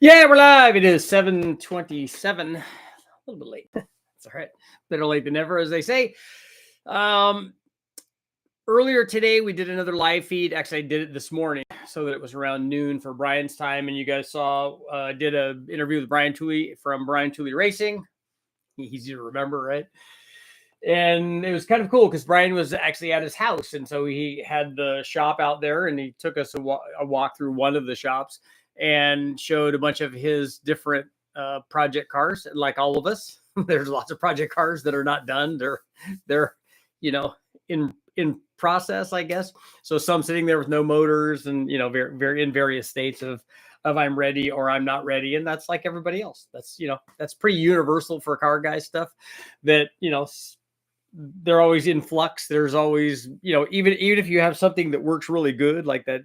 Yeah, we're live. It is 7:27. A little bit late. It's all right. Better late than never, as they say. Um, Earlier today, we did another live feed. Actually, I did it this morning so that it was around noon for Brian's time. And you guys saw, did an interview with Brian Tooley from Brian Tooley Racing. Easy to remember, right? And it was kind of cool because Brian was actually at his house. And so he had the shop out there and he took us a walk through one of the shops and showed a bunch of his different project cars. Like all of us, there's lots of project cars that are not done. They're in process, I guess. So some sitting there with no motors and very in various states of I'm ready or I'm not ready. And that's like everybody else. That's pretty universal for car guy stuff that they're always in flux. There's always, even if you have something that works really good, like that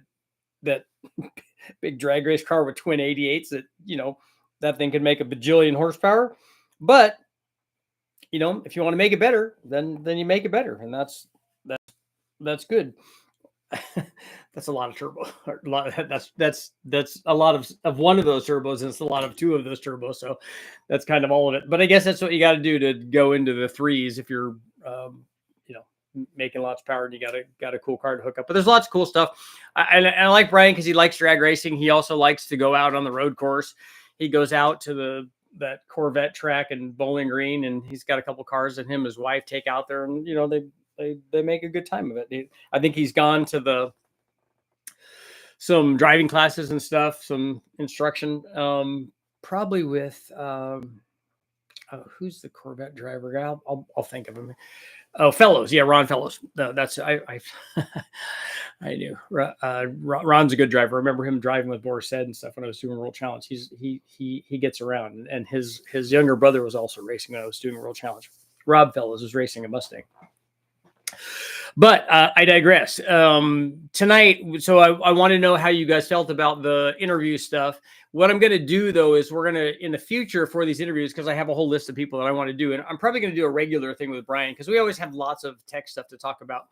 big drag race car with twin 88s that, that thing can make a bajillion horsepower. But, if you want to make it better, then you make it better. And that's good. That's a lot of turbo. That's a lot of one of those turbos, and it's a lot of two of those turbos. So that's kind of all of it. But I guess that's what you got to do to go into the threes if you're making lots of power and you got a cool car to hook up. But there's lots of cool stuff. I like Brian because he likes drag racing. He also likes to go out on the road course. He goes out to that Corvette track in Bowling Green, and he's got a couple cars that him and his wife take out there, and they make a good time of it. I think he's gone to some driving classes and stuff, some instruction, probably with who's the Corvette driver guy? I'll think of him. Oh, Fellows. Yeah, Ron Fellows. No, that's I I knew. Ron's a good driver. I remember him driving with Boris Said and stuff when I was doing World Challenge. He gets around, and his younger brother was also racing when I was doing World Challenge. Rob Fellows was racing a Mustang. But I digress. Tonight, so I want to know how you guys felt about the interview stuff. What I'm going to do, though, is we're going to, in the future for these interviews, because I have a whole list of people that I want to do, and I'm probably going to do a regular thing with Brian, because we always have lots of tech stuff to talk about.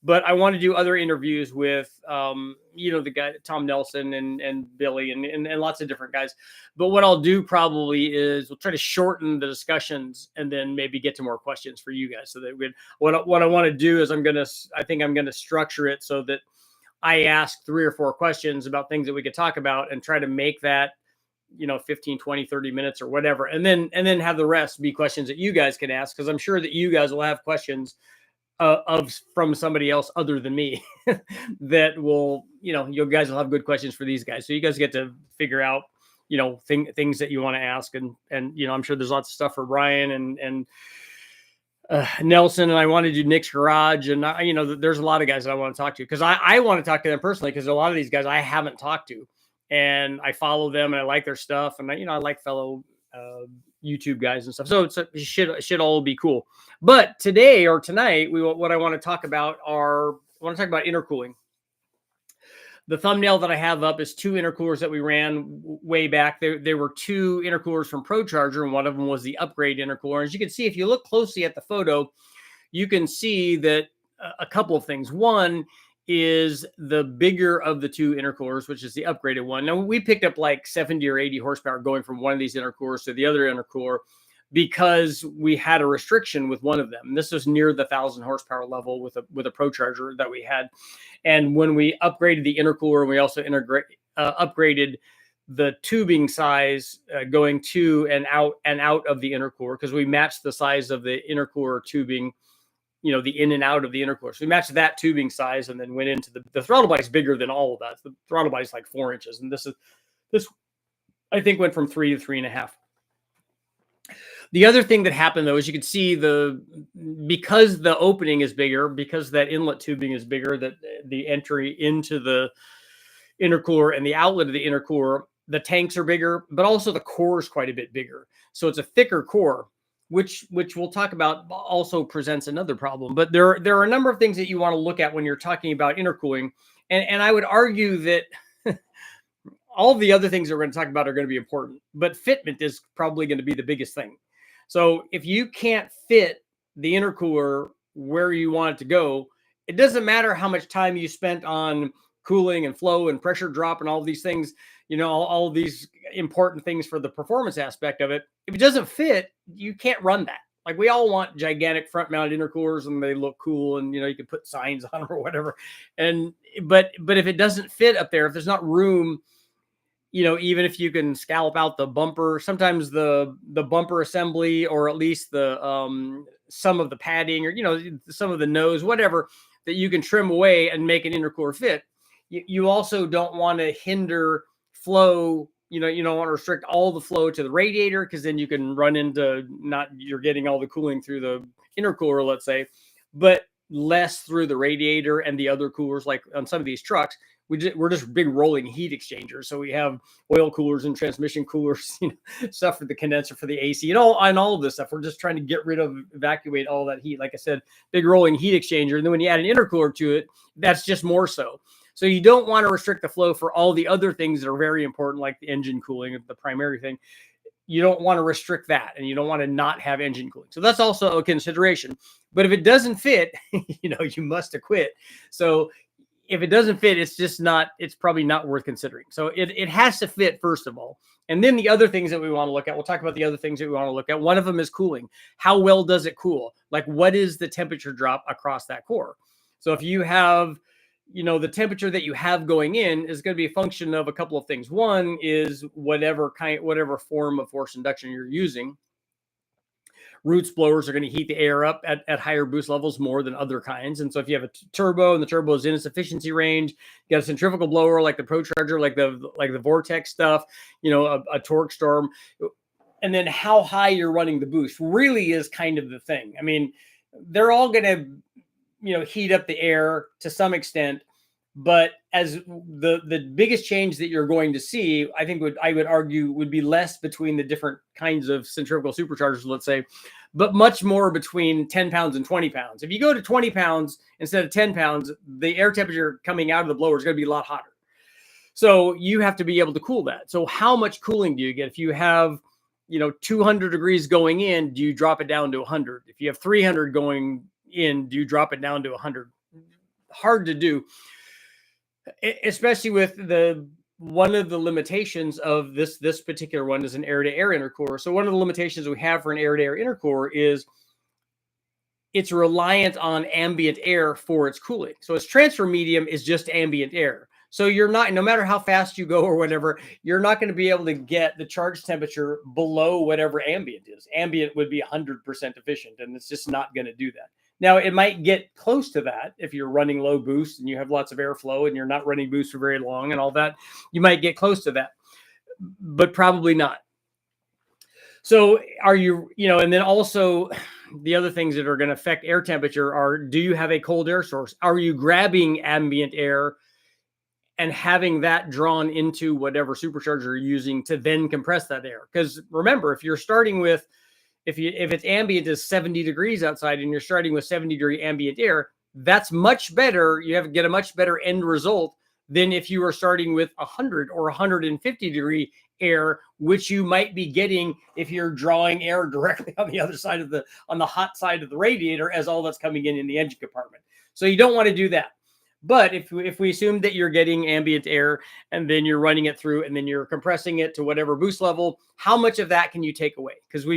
But I want to do other interviews with, the guy, Tom Nelson and Billy and lots of different guys. But what I'll do probably is we'll try to shorten the discussions and then maybe get to more questions for you guys. So that what I want to do is I think I'm going to structure it so that I ask 3 or 4 questions about things that we could talk about and try to make that, 15, 20, 30 minutes or whatever. And then have the rest be questions that you guys can ask, because I'm sure that you guys will have questions from somebody else other than me that will, you guys will have good questions for these guys. So you guys get to figure out, things that you want to ask. And, I'm sure there's lots of stuff for Brian and Nelson, and I want to do Nick's Garage. And, there's a lot of guys that I want to talk to, because I want to talk to them personally, because a lot of these guys I haven't talked to, and I follow them and I like their stuff. And I like fellow YouTube guys and stuff. So it should all be cool. But today or tonight, what I want to talk about intercooling. The thumbnail that I have up is 2 intercoolers that we ran way back. There were 2 intercoolers from ProCharger, and one of them was the upgrade intercooler. As you can see, if you look closely at the photo, you can see that a couple of things. One is the bigger of the 2 intercoolers, which is the upgraded one. Now, we picked up like 70 or 80 horsepower going from one of these intercoolers to the other intercooler because we had a restriction with one of them. This was near the 1,000 horsepower level with a ProCharger that we had. And when we upgraded the intercooler, we also upgraded the tubing size going to and out of the intercooler, because we matched the size of the intercooler tubing, the in and out of the intercooler. So we matched that tubing size and then went into the throttle body is bigger than all of that. The throttle body is like 4 inches. And this I think went from 3 to 3.5. The other thing that happened, though, is you can see because the opening is bigger, because that inlet tubing is bigger, that the entry into the intercooler and the outlet of the intercooler, the tanks are bigger, but also the core is quite a bit bigger. So it's a thicker core, which we'll talk about, also presents another problem. But there are a number of things that you want to look at when you're talking about intercooling. And I would argue that all the other things that we're going to talk about are going to be important, but fitment is probably going to be the biggest thing. So if you can't fit the intercooler where you want it to go, it doesn't matter how much time you spent on cooling and flow and pressure drop and all of these things. all these important things for the performance aspect of it. If it doesn't fit, you can't run that. Like, we all want gigantic front mounted intercoolers and they look cool, and you can put signs on them or whatever. And but if it doesn't fit up there, if there's not room, even if you can scallop out the bumper, sometimes the bumper assembly, or at least the some of the padding, or some of the nose, whatever, that you can trim away and make an intercooler fit. You also don't want to hinder flow. You don't want to restrict all the flow to the radiator, because then you can run into you're getting all the cooling through the intercooler, let's say, but less through the radiator and the other coolers. Like on some of these trucks, we're just big rolling heat exchangers. So we have oil coolers and transmission coolers, stuff for the condenser, for the AC, and all of this stuff. We're just trying to evacuate all that heat. Like I said, big rolling heat exchanger. And then when you add an intercooler to it, that's just more so. So you don't want to restrict the flow for all the other things that are very important, like the engine cooling, the primary thing. You don't want to restrict that, and you don't want to not have engine cooling. So that's also a consideration. But if it doesn't fit, you must acquit. So if it doesn't fit, it's probably not worth considering. So it has to fit, first of all. And then the other things that we want to look at, we'll talk about the other things that we want to look at. One of them is cooling. How well does it cool? Like, what is the temperature drop across that core? So if you have, the temperature that you have going in is going to be a function of a couple of things. One is whatever form of forced induction you're using. Roots blowers are going to heat the air up at higher boost levels more than other kinds. And so if you have a turbo and the turbo is in its efficiency range, you got a centrifugal blower like the ProCharger, like the Vortex stuff, a torque storm. And then how high you're running the boost really is kind of the thing. I mean, they're all going to, heat up the air to some extent, but as the biggest change that you're going to see, I would argue would be less between the different kinds of centrifugal superchargers, let's say, but much more between 10 pounds and 20 pounds. If you go to 20 pounds instead of 10 pounds, the air temperature coming out of the blower is going to be a lot hotter. So you have to be able to cool that. So how much cooling do you get? If you have, 200 degrees going in, do you drop it down to 100? If you have 300 going in, do you drop it down to 100? Hard to do, especially with one of the limitations of this particular one is an air-to-air intercooler. So one of the limitations we have for an air-to-air intercooler is it's reliant on ambient air for its cooling. So its transfer medium is just ambient air. So you're not, no matter how fast you go or whatever, you're not going to be able to get the charge temperature below whatever ambient is. Ambient would be 100% efficient, and it's just not going to do that. Now, it might get close to that if you're running low boost and you have lots of airflow and you're not running boost for very long and all that. You might get close to that, but probably not. So are you, and then also the other things that are going to affect air temperature are, do you have a cold air source? Are you grabbing ambient air and having that drawn into whatever supercharger you're using to then compress that air? Because remember, if you're starting with, if its ambient is 70 degrees outside and you're starting with 70-degree ambient air, that's much better. You get a much better end result than if you were starting with 100 or 150-degree air, which you might be getting if you're drawing air directly on the other side on the hot side of the radiator as all that's coming in the engine compartment. So you don't want to do that. But if we assume that you're getting ambient air and then you're running it through and then you're compressing it to whatever boost level, how much of that can you take away? Because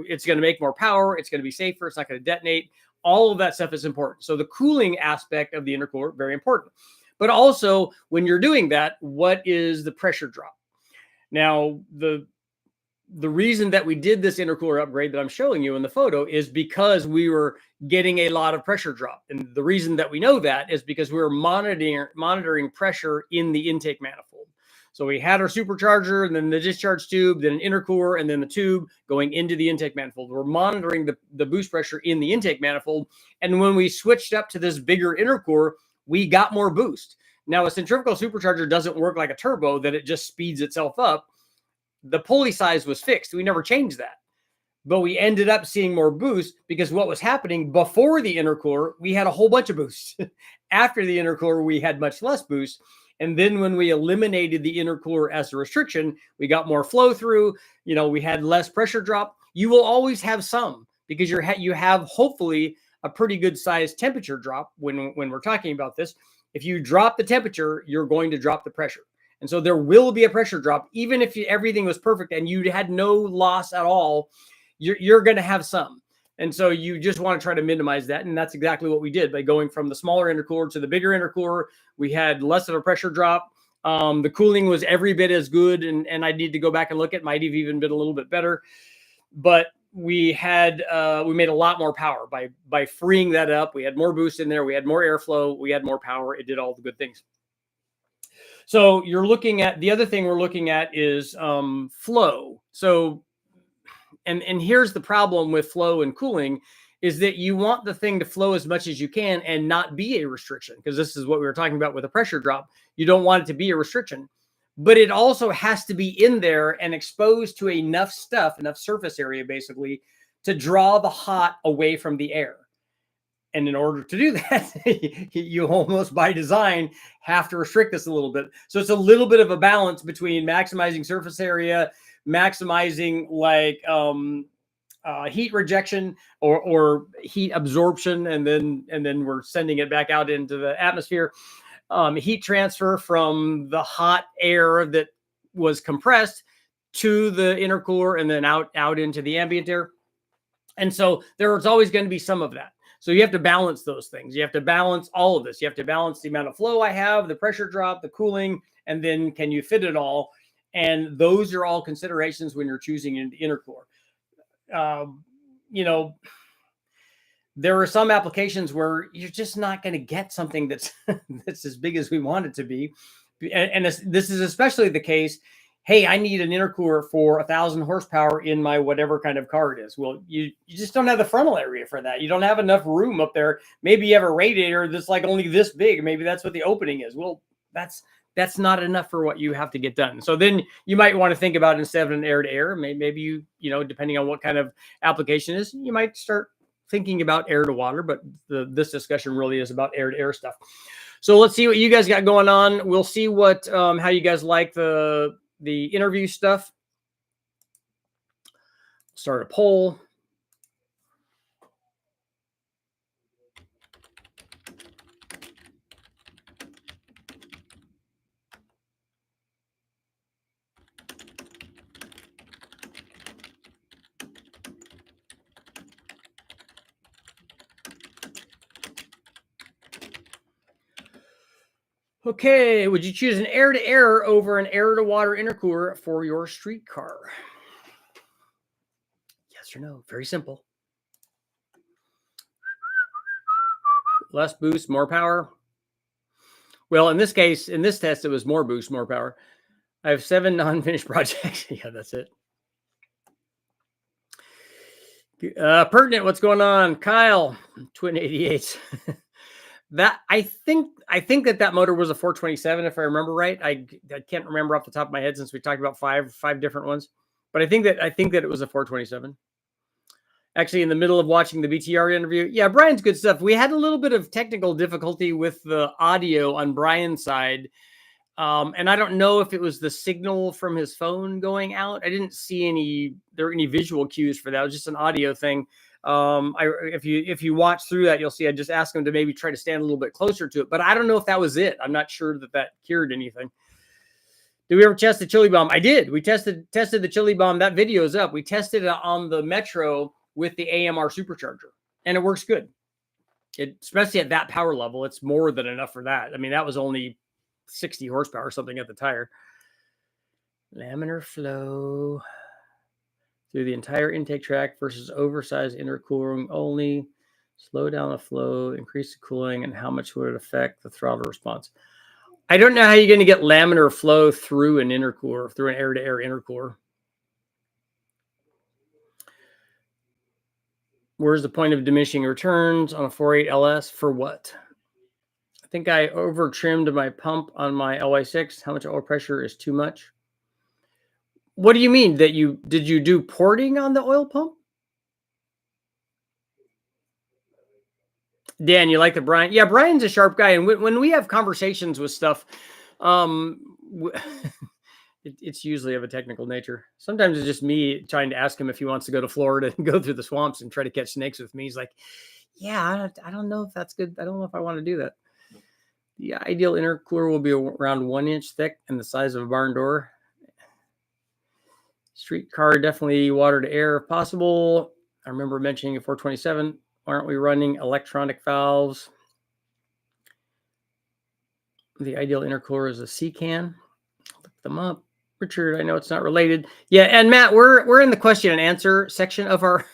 it's going to make more power. It's going to be safer. It's not going to detonate. All of that stuff is important. So the cooling aspect of the intercooler, very important. But also when you're doing that, what is the pressure drop? Now, the reason that we did this intercooler upgrade that I'm showing you in the photo is because we were getting a lot of pressure drop. And the reason that we know that is because we were monitoring pressure in the intake manifold. So we had our supercharger and then the discharge tube, then an intercooler, and then the tube going into the intake manifold. We're monitoring the boost pressure in the intake manifold. And when we switched up to this bigger intercooler, we got more boost. Now, a centrifugal supercharger doesn't work like a turbo that it just speeds itself up. The pulley size was fixed. We never changed that. But we ended up seeing more boost because what was happening before the intercooler, we had a whole bunch of boost. After the intercooler, we had much less boost. And then when we eliminated the intercooler as a restriction, we got more flow through, we had less pressure drop. You will always have some because you have hopefully a pretty good sized temperature drop when we're talking about this. If you drop the temperature, you're going to drop the pressure. And so there will be a pressure drop, even if everything was perfect and you had no loss at all, you're going to have some. And so you just want to try to minimize that. And that's exactly what we did by going from the smaller intercooler to the bigger intercooler. We had less of a pressure drop. The cooling was every bit as good. And I need to go back and look at, might have even been a little bit better. But we had, we made a lot more power by freeing that up. We had more boost in there. We had more airflow. We had more power. It did all the good things. So you're looking at, the other thing we're looking at is flow. So, and here's the problem with flow and cooling is that you want the thing to flow as much as you can and not be a restriction, because this is what we were talking about with a pressure drop. You don't want it to be a restriction, but it also has to be in there and exposed to enough stuff, enough surface area basically to draw the hot away from the air. And in order to do that, you almost by design have to restrict this a little bit. So it's a little bit of a balance between maximizing surface area, maximizing like heat rejection or heat absorption, and then we're sending it back out into the atmosphere. Heat transfer from the hot air that was compressed to the intercooler and then out into the ambient air. And so there's always going to be some of that. So you have to balance those things. You have to balance all of this. You have to balance the amount of flow I have, the pressure drop, the cooling, and then can you fit it all? And those are all considerations when you're choosing an intercooler. You know, there are some applications where you're just not going to get something that's that's as big as we want it to be. And this is especially the case. Hey, I need an intercooler for 1,000 horsepower in my whatever kind of car it is. Well, you just don't have the frontal area for that. You don't have enough room up there. Maybe you have a radiator that's like only this big. Maybe that's what the opening is. Well, that's not enough for what you have to get done. So then you might want to think about, instead of an air to air, maybe you know, depending on what kind of application is, you might start thinking about air to water. But this discussion really is about air to air stuff. So let's see what you guys got going on. We'll see what how you guys like the interview stuff. Start a poll. Okay, would you choose an air-to-air over an air-to-water intercooler for your street car? Yes or no? Very simple. Less boost, more power. Well, in this case, in this test, it was more boost, more power. I have 7 non-finished projects. Yeah, that's it. Pertinent, what's going on? Kyle, Twin 88s. That I think that motor was a 427, if I remember right. I can't remember off the top of my head since we talked about five different ones, but I think that it was a 427. Actually, in the middle of watching the BTR interview, yeah, Brian's good stuff. We had a little bit of technical difficulty with the audio on Brian's side, and I don't know if it was the signal from his phone going out. I didn't see any visual cues for that. It was just an audio thing. If you watch through that, you'll see I just asked him to maybe try to stand a little bit closer to it, but I don't know if that was it. I'm not sure that cured anything. Did we ever test the chili bomb? I did. We tested the chili bomb. That video is up. We tested it on the Metro with the AMR supercharger, and it works good. Especially at that power level, it's more than enough for that. I mean, that was only 60 horsepower or something at the tire. Laminar flow through the entire intake tract versus oversized intercooling only. Slow down the flow, increase the cooling, and how much would it affect the throttle response? I don't know how you're going to get laminar flow through an intercooler, through an air-to-air intercooler. Where's the point of diminishing returns on a 4.8 LS? For what? I think I over trimmed my pump on my LY6. How much oil pressure is too much? What do you mean? Did you do porting on the oil pump? Dan, you like the Brian? Yeah, Brian's a sharp guy. And when we have conversations with stuff, it's usually of a technical nature. Sometimes it's just me trying to ask him if he wants to go to Florida and go through the swamps and try to catch snakes with me. He's like, yeah, I don't know if that's good. I don't know if I want to do that. The ideal intercooler will be around 1 inch thick and the size of a barn door. Streetcar, definitely water to air if possible. I remember mentioning at 427, why aren't we running electronic valves? The ideal intercooler is a C-can. Look them up. Richard, I know it's not related. Yeah, and Matt, we're in the question and answer section of our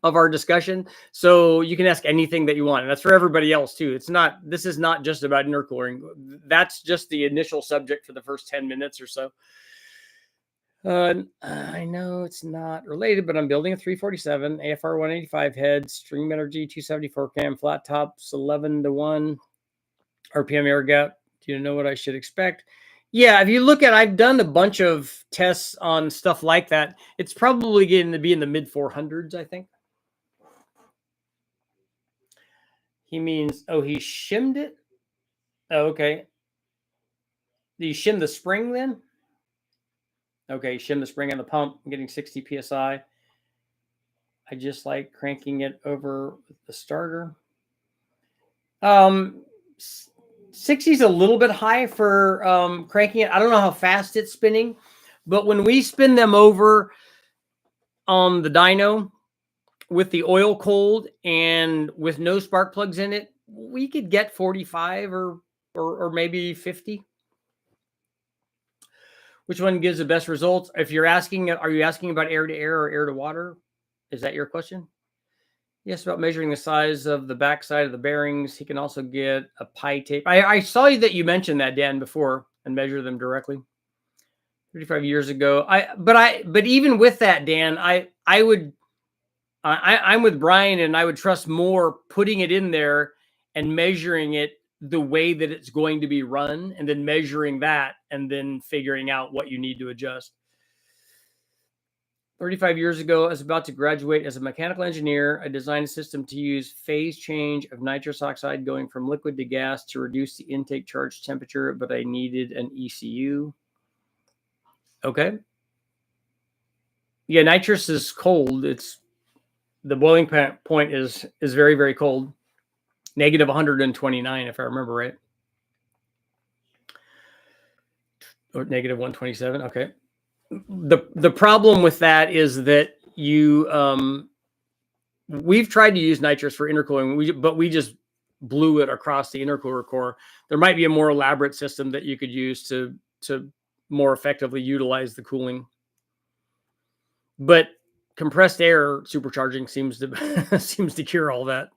of our discussion. So you can ask anything that you want. And that's for everybody else too. This is not just about intercooling. That's just the initial subject for the first 10 minutes or so. I know it's not related, but I'm building a 347 AFR 185 head, Stream Energy 274 cam, flat tops 11:1 RPM air gap. Do you know what I should expect? Yeah, if you look at, I've done a bunch of tests on stuff like that. It's probably going to be in the mid 400s, I think. He means, oh, he shimmed it? Oh, okay. Do you shim the spring then? Okay, shim the spring on the pump. I'm getting 60 PSI. I just like cranking it over with the starter. 60 is a little bit high for cranking it. I don't know how fast it's spinning, but when we spin them over on the dyno with the oil cold and with no spark plugs in it, we could get 45 or maybe 50. Which one gives the best results? If you're asking, are you asking about air to air or air to water? Is that your question? Yes, about measuring the size of the backside of the bearings. He can also get a pie tape. I saw that you mentioned that, Dan, before, and measure them directly. 35 years ago. But even with that, Dan, I'm with Brian, and I would trust more putting it in there and measuring it the way that it's going to be run, and then measuring that, and then figuring out what you need to adjust. 35 years ago, I was about to graduate as a mechanical engineer. I designed a system to use phase change of nitrous oxide going from liquid to gas to reduce the intake charge temperature, but I needed an ECU. Okay. Yeah, nitrous is cold. It's the boiling point is very, very cold. Negative 129, if I remember right. Or negative 127. Okay. The problem with that is that we've tried to use nitrous for intercooling, but we just blew it across the intercooler core. There might be a more elaborate system that you could use to more effectively utilize the cooling. But compressed air supercharging seems to cure all that.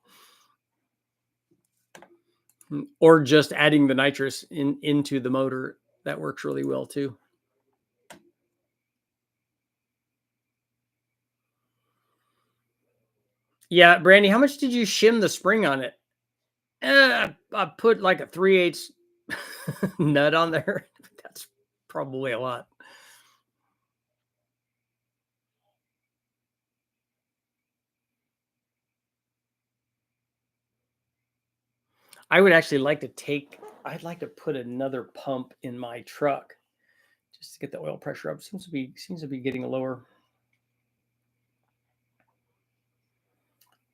Or just adding the nitrous into the motor. That works really well too. Yeah, Brandy, how much did you shim the spring on it? I put like a 3/8 nut on there. That's probably a lot. I would actually like to I'd like to put another pump in my truck just to get the oil pressure up. Seems to be getting lower.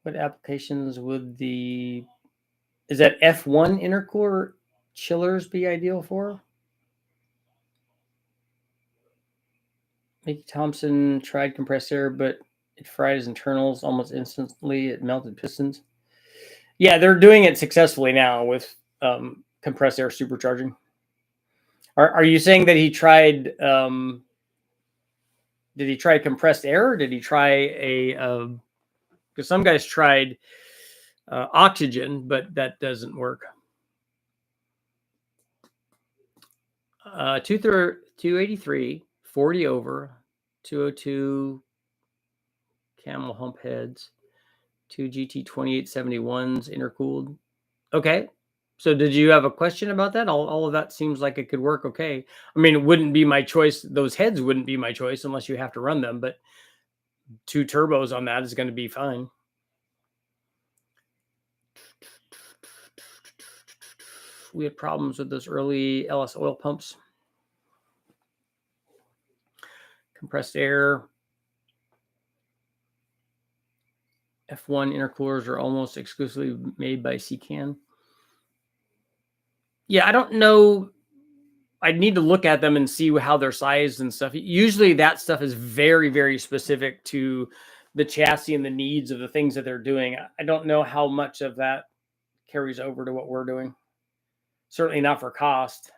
What applications would is that F1 intercooler chillers be ideal for? Mickey Thompson tried compressed air, but it fried his internals almost instantly. It melted pistons. Yeah, they're doing it successfully now with compressed air supercharging. Are you saying that he tried? Did he try compressed air? Or did he try a? Because some guys tried oxygen, but that doesn't work. 283, 40 over, 202 camel hump heads, 2 GT 2871s intercooled. Okay. So did you have a question about that? All of that seems like it could work okay. I mean, it wouldn't be my choice. Those heads wouldn't be my choice unless you have to run them, but 2 turbos on that is going to be fine. We had problems with those early LS oil pumps. Compressed air. F1 intercoolers are almost exclusively made by CCAN. Yeah, I don't know. I need to look at them and see how they're sized and stuff. Usually that stuff is very, very specific to the chassis and the needs of the things that they're doing. I don't know how much of that carries over to what we're doing. Certainly not for cost.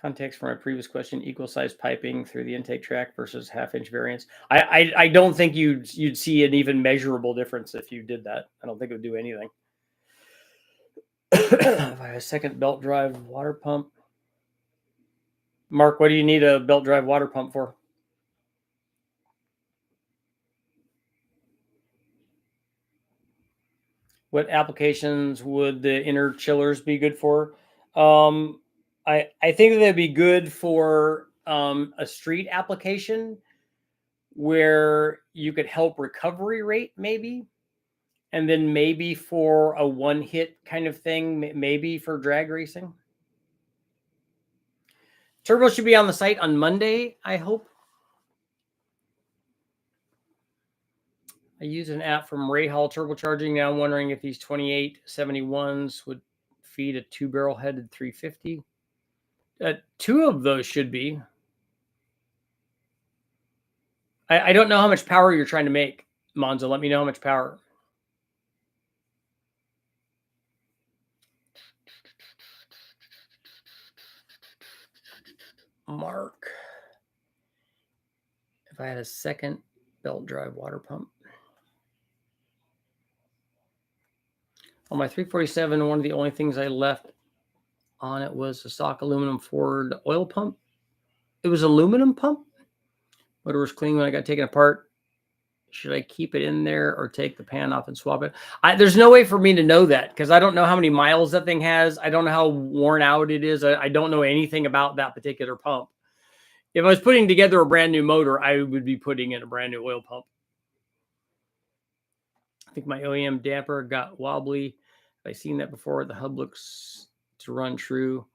Context for my previous question: equal size piping through the intake tract versus half-inch variants. I don't think you'd see an even measurable difference if you did that. I don't think it would do anything. If I have a second belt drive water pump, Mark, what do you need a belt drive water pump for? What applications would the inner chillers be good for? I think that they'd be good for a street application where you could help recovery rate, maybe, and then maybe for a one hit kind of thing, maybe for drag racing. Turbo should be on the site on Monday, I hope. I use an app from Ray Hall Turbocharging. Now I'm wondering if these 2871s would feed a 2-barrel headed 350. 2 of those should be. I don't know how much power you're trying to make, Monzo. Let me know how much power. Mark. If I had a second belt drive water pump. On my 347, one of the only things I left on it was a stock aluminum Ford oil pump. It was aluminum pump. Motor was clean when I got taken apart. Should I keep it in there or take the pan off and swap it? There's no way for me to know that because I don't know how many miles that thing has. I don't know how worn out it is. I don't know anything about that particular pump. If I was putting together a brand new motor, I would be putting in a brand new oil pump. I think my OEM damper got wobbly. I've seen that before. The hub looks to run true.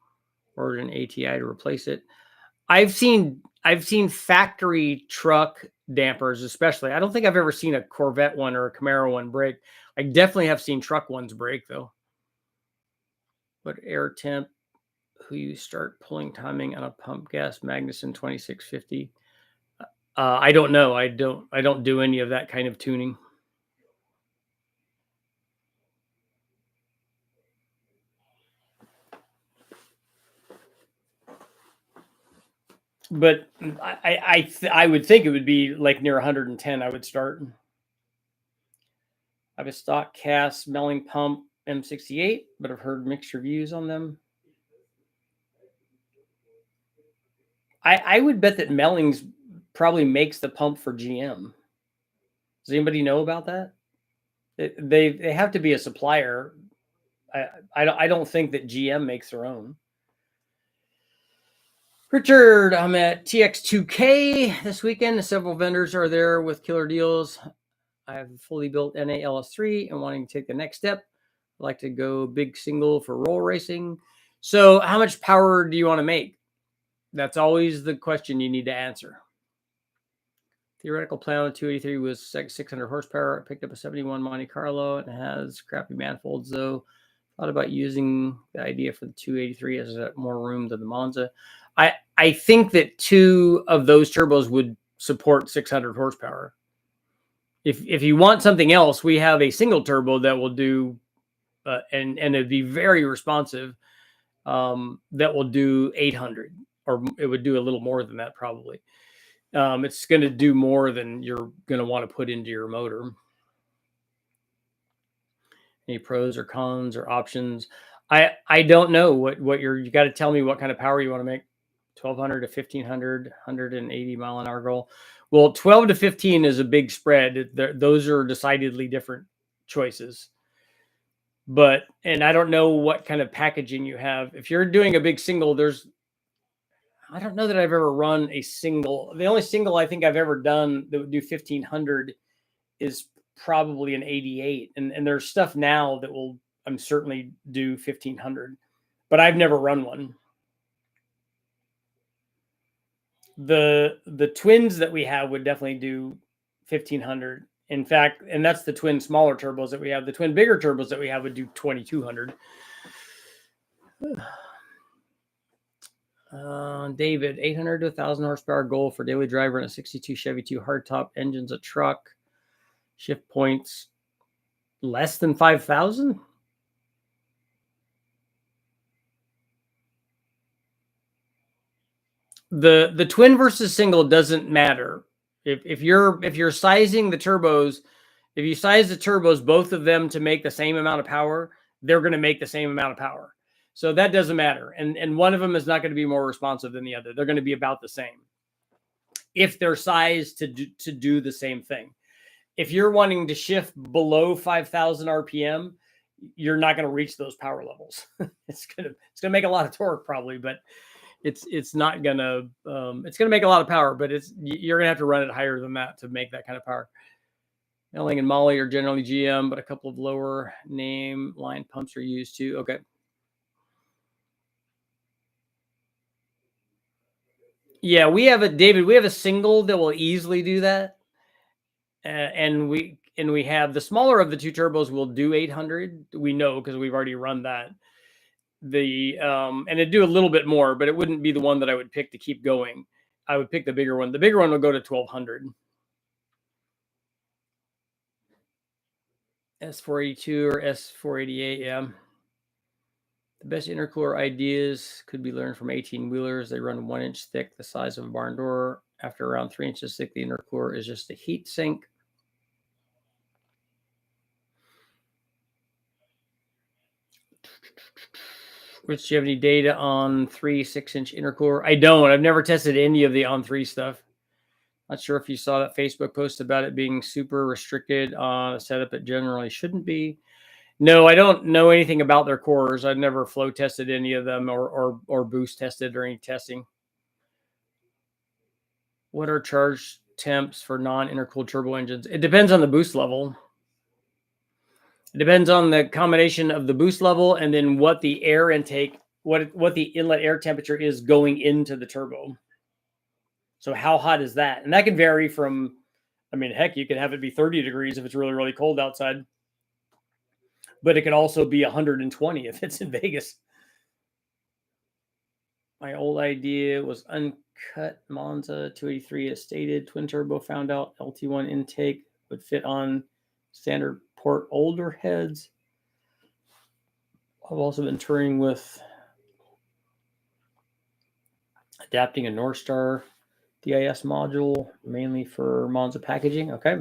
Ordered an ATI to replace it. I've seen factory truck dampers, especially. I don't think I've ever seen a Corvette one or a Camaro one break. I definitely have seen truck ones break though. But air temp, who you start pulling timing on a pump gas Magnuson 2650. I don't know. I don't do any of that kind of tuning. But I would think it would be like near 110. I would start. I have a stock cast Melling pump M68, but I've heard mixed reviews on them. I would bet that Mellings probably makes the pump for GM. Does anybody know about that? They have to be a supplier. I don't think that GM makes their own. Richard, I'm at TX2K this weekend. Several vendors are there with killer deals. I have a fully built NA LS3 and wanting to take the next step. I'd like to go big single for roll racing. So how much power do you want to make? That's always the question you need to answer. Theoretical plan on the 283 was 600 horsepower. I picked up a 71 Monte Carlo. It has crappy manifolds though. Thought about using the idea for the 283 as more room than the Monza. I think that 2 of those turbos would support 600 horsepower. If you want something else, we have a single turbo that will do, and it'd be very responsive. That will do 800, or it would do a little more than that probably. It's going to do more than you're going to want to put into your motor. Any pros or cons or options? I don't know what you got to tell me what kind of power you want to make. 1200 to 1500, 180 mile an hour goal. Well, 12 to 15 is a big spread. Those are decidedly different choices. And I don't know what kind of packaging you have. If you're doing a big single, I don't know that I've ever run a single. The only single I think I've ever done that would do 1500 is probably an 88. And there's stuff now that I'm certainly do 1500, but I've never run one. The twins that we have would definitely do 1500. In fact, and that's the twin smaller turbos that we have. The twin bigger turbos that we have would do 2200. David, 800 to 1,000 horsepower goal for daily driver in a 62 Chevy 2 hardtop engines, a truck. Shift points less than 5,000. The twin versus single doesn't matter. If you're sizing the turbos, if you size the turbos, both of them to make the same amount of power, they're going to make the same amount of power. So that doesn't matter. And one of them is not going to be more responsive than the other. They're going to be about the same if they're sized to do the same thing. If you're wanting to shift below 5,000 RPM, you're not going to reach those power levels. It's gonna make a lot of torque probably, but it's not gonna it's gonna make a lot of power, but you're gonna have to run it higher than that to make that kind of power. Elling and Molly are generally GM, but a couple of lower name line pumps are used too. Okay. Yeah, we have a single that will easily do that. And we have the smaller of the two turbos will do 800. We know because we've already run that. And it'd do a little bit more, but it wouldn't be the one that I would pick to keep going. I would pick the bigger one. The bigger one will go to 1,200. S482 or S488, yeah. The best intercooler ideas could be learned from 18-wheelers. They run 1 inch thick, the size of a barn door. After around 3 inches thick, the intercooler is just a heat sink. Rich, do you have any data on 3 6-inch intercooler? I don't. I've never tested any of the On3 stuff. Not sure if you saw that Facebook post about it being super restricted on a setup it generally shouldn't be. No, I don't know anything about their cores. I've never flow tested any of them or boost tested or any testing. What are charge temps for non-intercooled turbo engines? It depends on the boost level. It depends on the combination of the boost level and then what the air intake, what the inlet air temperature is going into the turbo. So how hot is that? And that can vary from, I mean, heck, you could have it be 30 degrees if it's really, really cold outside. But it could also be 120 if it's in Vegas. My old idea was uncut Monza 283 as stated. Twin turbo, found out LT1 intake would fit on standard port older heads. I've also been touring with adapting a North Star DIS module, mainly for Monza packaging. Okay.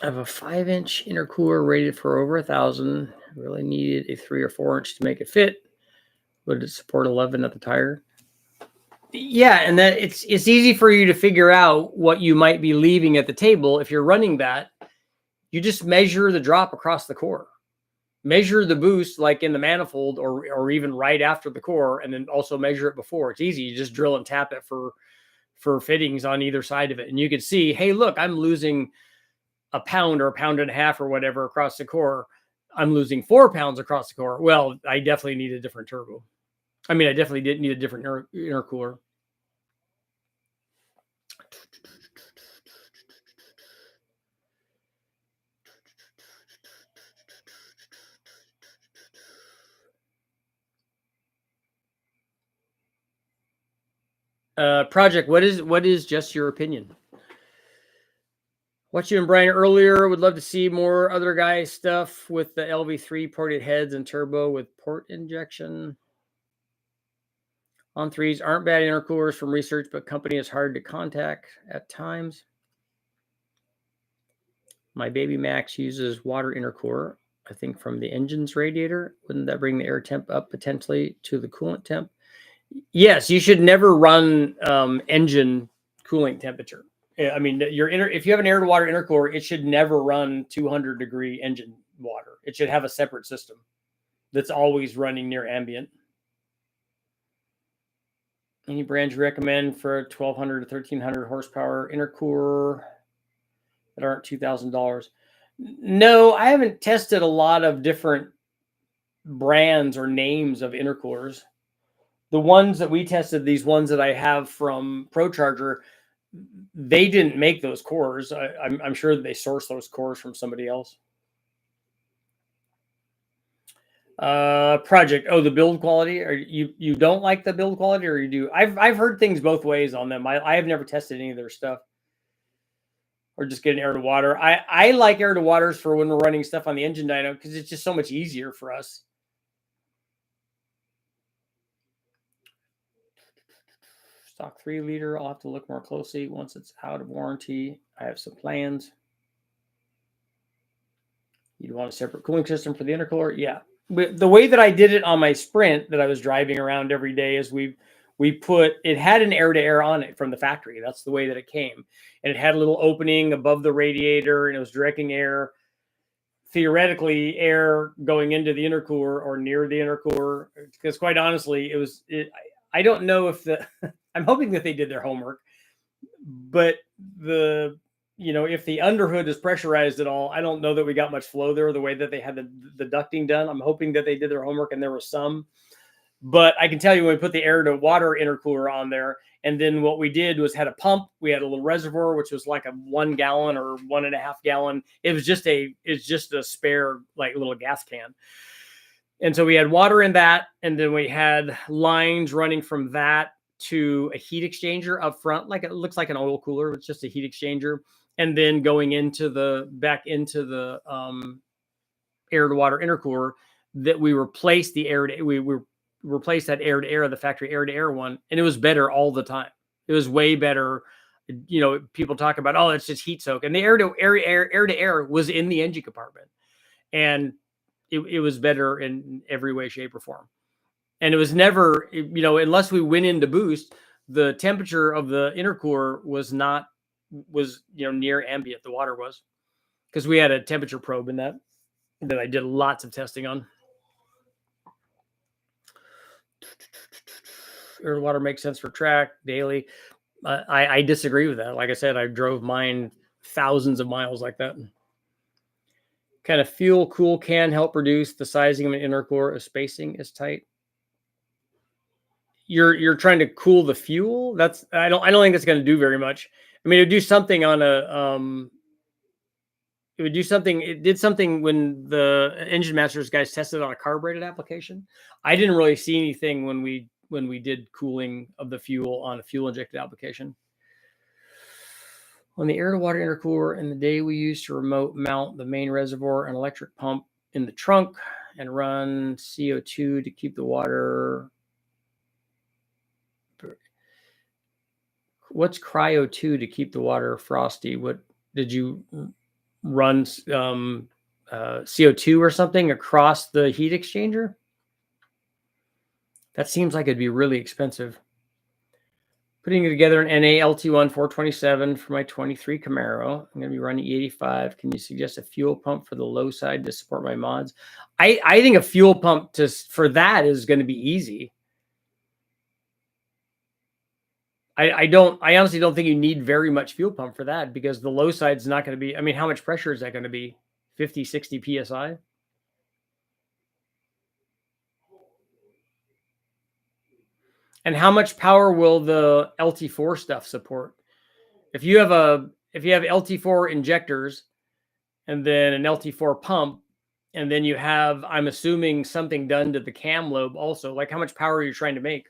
I have a 5-inch intercooler rated for over 1,000. Really needed a 3 or 4 inch to make it fit. Would it support 11 at the tire? Yeah, and that it's easy for you to figure out what you might be leaving at the table if you're running that. You just measure the drop across the core. Measure the boost like in the manifold or even right after the core, and then also measure it before. It's easy. You just drill and tap it for fittings on either side of it. And you can see, hey, look, I'm losing a pound or a pound and a half or whatever across the core. I'm losing 4 pounds across the core. Well, I definitely need a different turbo. I mean, I definitely did need a different intercooler. Project, what is just your opinion? Watched you and Brian earlier. Would love to see more other guy stuff with the LV3 ported heads and turbo with port injection. On3s aren't bad intercoolers from research, but company is hard to contact at times. My Baby Max uses water intercooler, I think from the engine's radiator. Wouldn't that bring the air temp up potentially to the coolant temp? Yes, you should never run engine cooling temperature. I mean, if you have an air to water intercooler, it should never run 200-degree engine water. It should have a separate system that's always running near ambient. Any brands you recommend for a 1,200 to 1,300 horsepower intercooler that aren't $2,000? No, I haven't tested a lot of different brands or names of intercoolers. The ones that we tested, these ones that I have from ProCharger, they didn't make those cores. I'm sure that they sourced those cores from somebody else. Project. Oh, the build quality. Or you don't like the build quality, or you do? I've heard things both ways on them. I have never tested any of their stuff. Or just getting air to water. I like air to waters for when we're running stuff on the engine dyno because it's just so much easier for us. Stock 3-liter. I'll have to look more closely once it's out of warranty. I have some plans. You'd want a separate cooling system for the intercooler? Yeah. But the way that I did it on my Sprint that I was driving around every day is we put, it had an air-to-air on it from the factory. That's the way that it came. And it had a little opening above the radiator, and it was directing air, theoretically air going into the intercooler or near the intercooler. Because quite honestly, I don't know if I'm hoping that they did their homework, but if the underhood is pressurized at all, I don't know that we got much flow there the way that they had the ducting done. I'm hoping that they did their homework and there was some. But I can tell you when we put the air to water intercooler on there, and then what we did was had a pump. We had a little reservoir, which was like a 1 gallon or 1.5 gallon. It's just a spare like little gas can. And so we had water in that, and then we had lines running from that to a heat exchanger up front, like it looks like an oil cooler. It's just a heat exchanger, and then going back into the air to water intercooler that we replaced the air to, we replaced that air to air, the factory air to air one, and it was better all the time. It was way better. People talk about, oh, it's just heat soak, and the air to air was in the engine compartment, and it was better in every way, shape, or form. And it was never, unless we went into boost, the temperature of the intercooler was near ambient. The water was, because we had a temperature probe in that I did lots of testing on. Air to water makes sense for track daily. I disagree with that. Like I said, I drove mine thousands of miles like that. Kind of fuel cool can help reduce the sizing of an intercooler if spacing is tight. You're trying to cool the fuel. I don't think that's going to do very much. I mean, it would do something on a it did something when the Engine Masters guys tested on a carbureted application. I didn't really see anything when we did cooling of the fuel on a fuel injected application. On the air to water intercooler, in the day we used to remote mount the main reservoir and electric pump in the trunk and run CO2 to keep the water. What's cryo 2 to keep the water frosty? What did you run CO2 or something across the heat exchanger? That seems like it'd be really expensive. Putting together an NA LT1 427 for my 23 Camaro. I'm going to be running E85. Can you suggest a fuel pump for the low side to support my mods? I think a fuel pump for that is going to be easy. I honestly don't think you need very much fuel pump for that, because the low side is not going to be, I mean, how much pressure is that going to be? 50, 60 PSI? And how much power will the LT4 stuff support? If you have LT4 injectors and then an LT4 pump, and then you have, I'm assuming, something done to the cam lobe also, like how much power are you trying to make?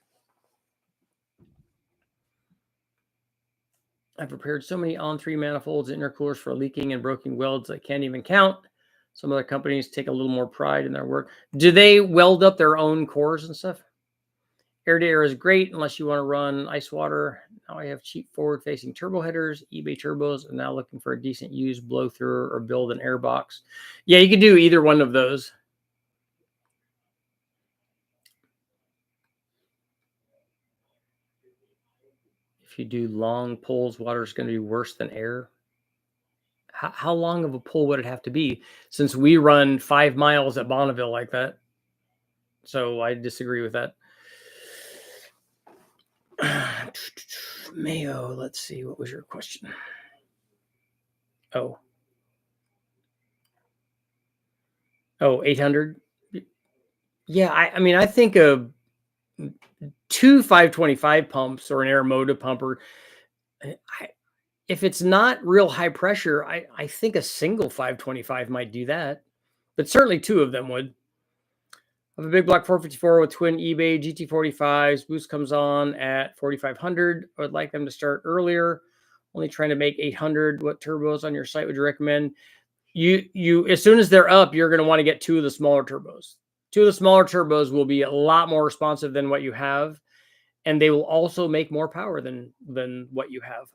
I've prepared so many on-3 manifolds and intercoolers for leaking and broken welds I can't even count. Some other companies take a little more pride in their work. Do they weld up their own cores and stuff? Air to air is great unless you want to run ice water. Now I have cheap forward-facing turbo headers, eBay turbos, and now looking for a decent used blow-through or build an air box. Yeah, you can do either one of those. If you do long pulls, water is going to be worse than air. How long of a pull would it have to be? Since we run 5 miles at Bonneville like that. So I disagree with that. Mayo, let's see, what was your question? Oh, 800. Yeah, I mean, I think of two 525 pumps or an air motive pumper. If it's not real high pressure, I think a single 525 might do that, but certainly two of them would. I have a big block 454 with twin eBay GT45s. Boost comes on at 4,500. I would like them to start earlier. Only trying to make 800. What turbos on your site would you recommend? You as soon as they're up, you're going to want to get two of the smaller turbos. Two of the smaller turbos will be a lot more responsive than what you have, and they will also make more power than what you have.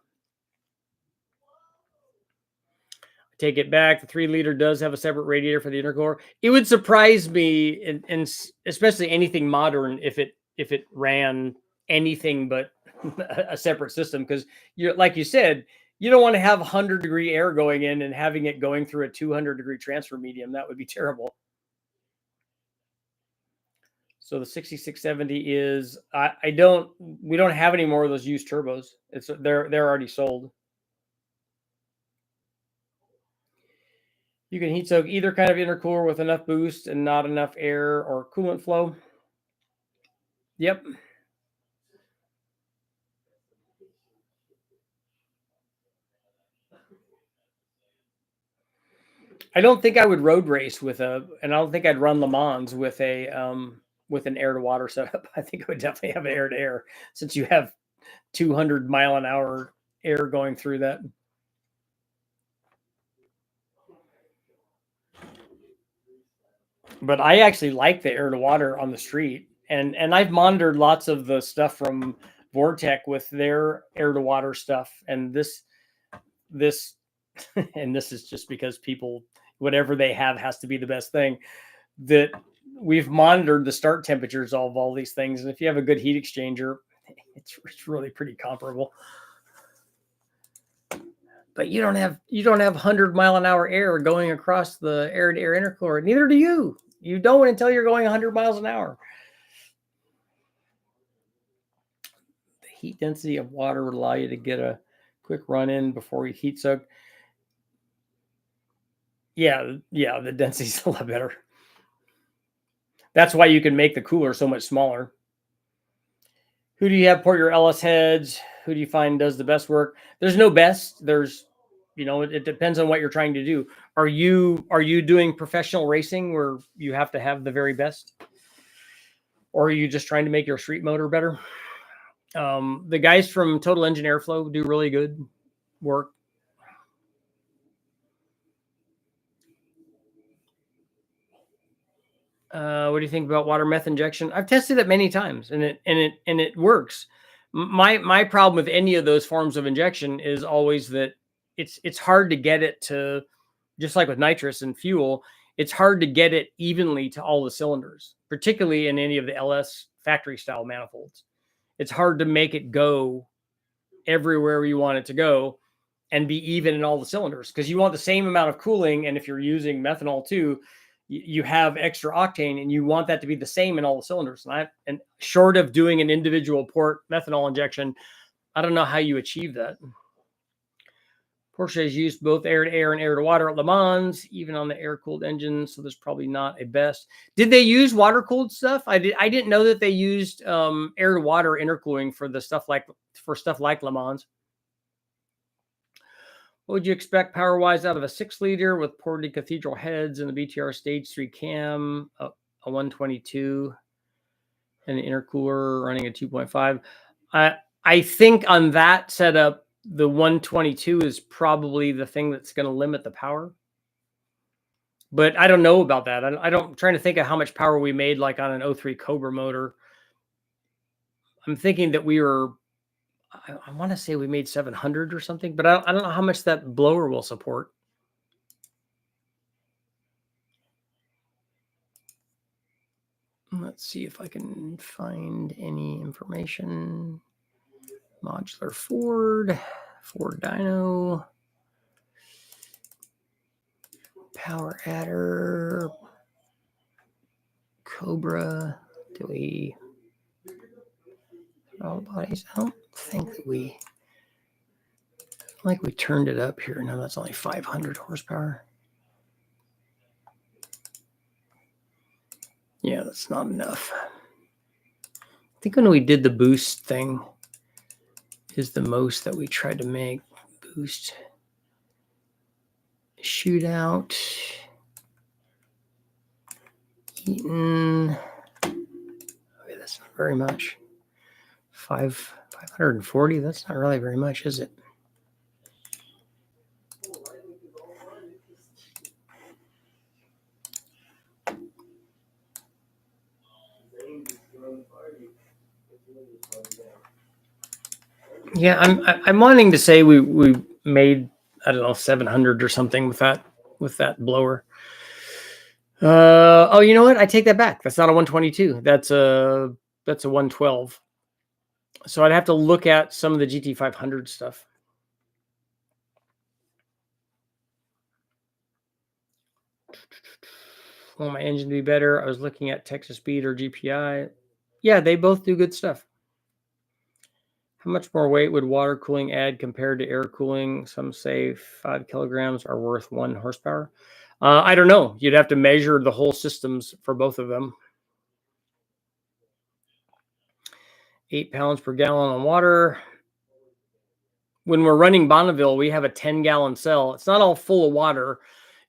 Take it back. The 3-liter does have a separate radiator for the intercooler. It would surprise me, and especially anything modern, if it ran anything but a separate system, because you're, like you said, you don't want to have 100-degree air going in and having it going through a 200-degree transfer medium. That would be terrible. So the 6670 is we don't have any more of those used turbos. They're already sold. You can heat soak either kind of intercooler with enough boost and not enough air or coolant flow. Yep. I don't think I would road race and I don't think I'd run Le Mans with an air to water setup. I think I would definitely have an air to air, since you have 200-mile-an-hour air going through that. But I actually like the air to water on the street, and I've monitored lots of the stuff from Vortec with their air to water stuff, and this and this is just because people, whatever they have has to be the best thing, that we've monitored the start temperatures of all these things, and if you have a good heat exchanger, it's really pretty comparable. But you don't have 100-mile-an-hour air going across the air-to-air intercooler. Neither do you. You don't until you're going 100 miles an hour. The heat density of water would allow you to get a quick run in before you heat soak. Yeah, the density's a lot better. That's why you can make the cooler so much smaller. Who do you have port your LS heads? Who do you find does the best work? There's no best. It depends on what you're trying to do. Are you doing professional racing where you have to have the very best? Or are you just trying to make your street motor better? The guys from Total Engine Airflow do really good work. What do you think about water meth injection? I've tested it many times, and it works. My problem with any of those forms of injection is always that it's hard to get it to, just like with nitrous and fuel, it's hard to get it evenly to all the cylinders, particularly in any of the LS factory style manifolds. It's hard to make it go everywhere you want it to go and be even in all the cylinders, because you want the same amount of cooling. And if you're using methanol too, you have extra octane, and you want that to be the same in all the cylinders. And short of doing an individual port methanol injection, I don't know how you achieve that. Porsche has used both air to air and air to water at Le Mans, even on the air cooled engine. So there's probably not a best. Did they use water cooled stuff? I didn't know that they used air to water intercooling for stuff like Le Mans. What would you expect power-wise out of a 6-liter with ported cathedral heads and the BTR Stage 3 cam, a 122, and an intercooler running a 2.5? I think on that setup, the 122 is probably the thing that's going to limit the power. But I don't know about that. I'm trying to think of how much power we made, like on an 03 Cobra motor. I'm thinking that I want to say we made 700 or something, but I don't know how much that blower will support. Let's see if I can find any information. Modular Ford dyno, power adder, Cobra. Do we throw all the bodies out? think that we turned it up here. No, that's only 500 horsepower. Yeah, that's not enough. I think when we did the boost thing is the most that we tried to make. Boost. Shootout. Eaton. Okay, that's not very much. 540. That's not really very much, is it? Yeah, I'm wanting to say we made, I don't know, 700 or something with that blower. Oh, you know what? I take that back. That's not a 122. That's a 112. So I'd have to look at some of the GT500 stuff. Want my engine to be better? I was looking at Texas Speed or GPI. Yeah, they both do good stuff. How much more weight would water cooling add compared to air cooling? Some say 5 kilograms are worth 1 horsepower. I don't know. You'd have to measure the whole systems for both of them. 8 pounds per gallon on water. When we're running Bonneville, we have a 10-gallon cell. It's not all full of water.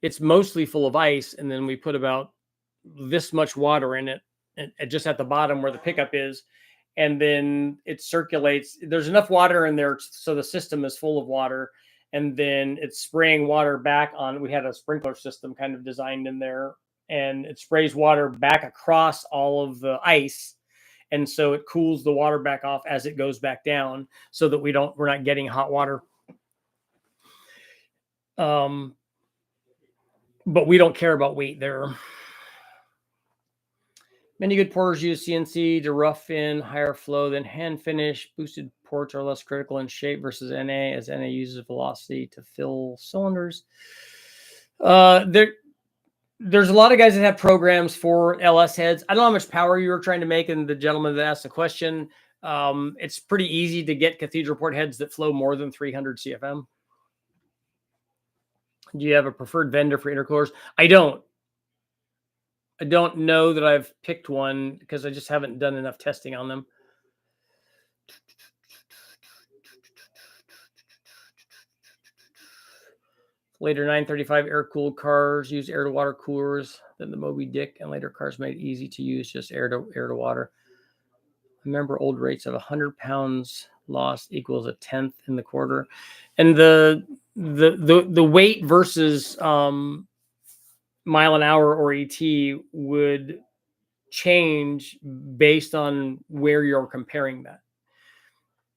It's mostly full of ice. And then we put about this much water in it, and just at the bottom where the pickup is. And then it circulates. There's enough water in there so the system is full of water. And then it's spraying water back on. We had a sprinkler system kind of designed in there, and it sprays water back across all of the ice. And so it cools the water back off as it goes back down, so that we're not getting hot water. But we don't care about weight there. Many good porters use CNC to rough in higher flow than hand finish. Boosted ports are less critical in shape versus NA, as NA uses velocity to fill cylinders. There's a lot of guys that have programs for LS heads. I don't know how much power you were trying to make, and the gentleman that asked the question, it's pretty easy to get cathedral port heads that flow more than 300 CFM. Do you have a preferred vendor for intercoolers? I don't know that I've picked one because I just haven't done enough testing on them. Later 935 air-cooled cars use air-to-water coolers than the Moby Dick, and later cars made it easy to use just air-to-water. Remember old rates of 100 pounds lost equals a tenth in the quarter. And the weight versus mile an hour or ET would change based on where you're comparing that.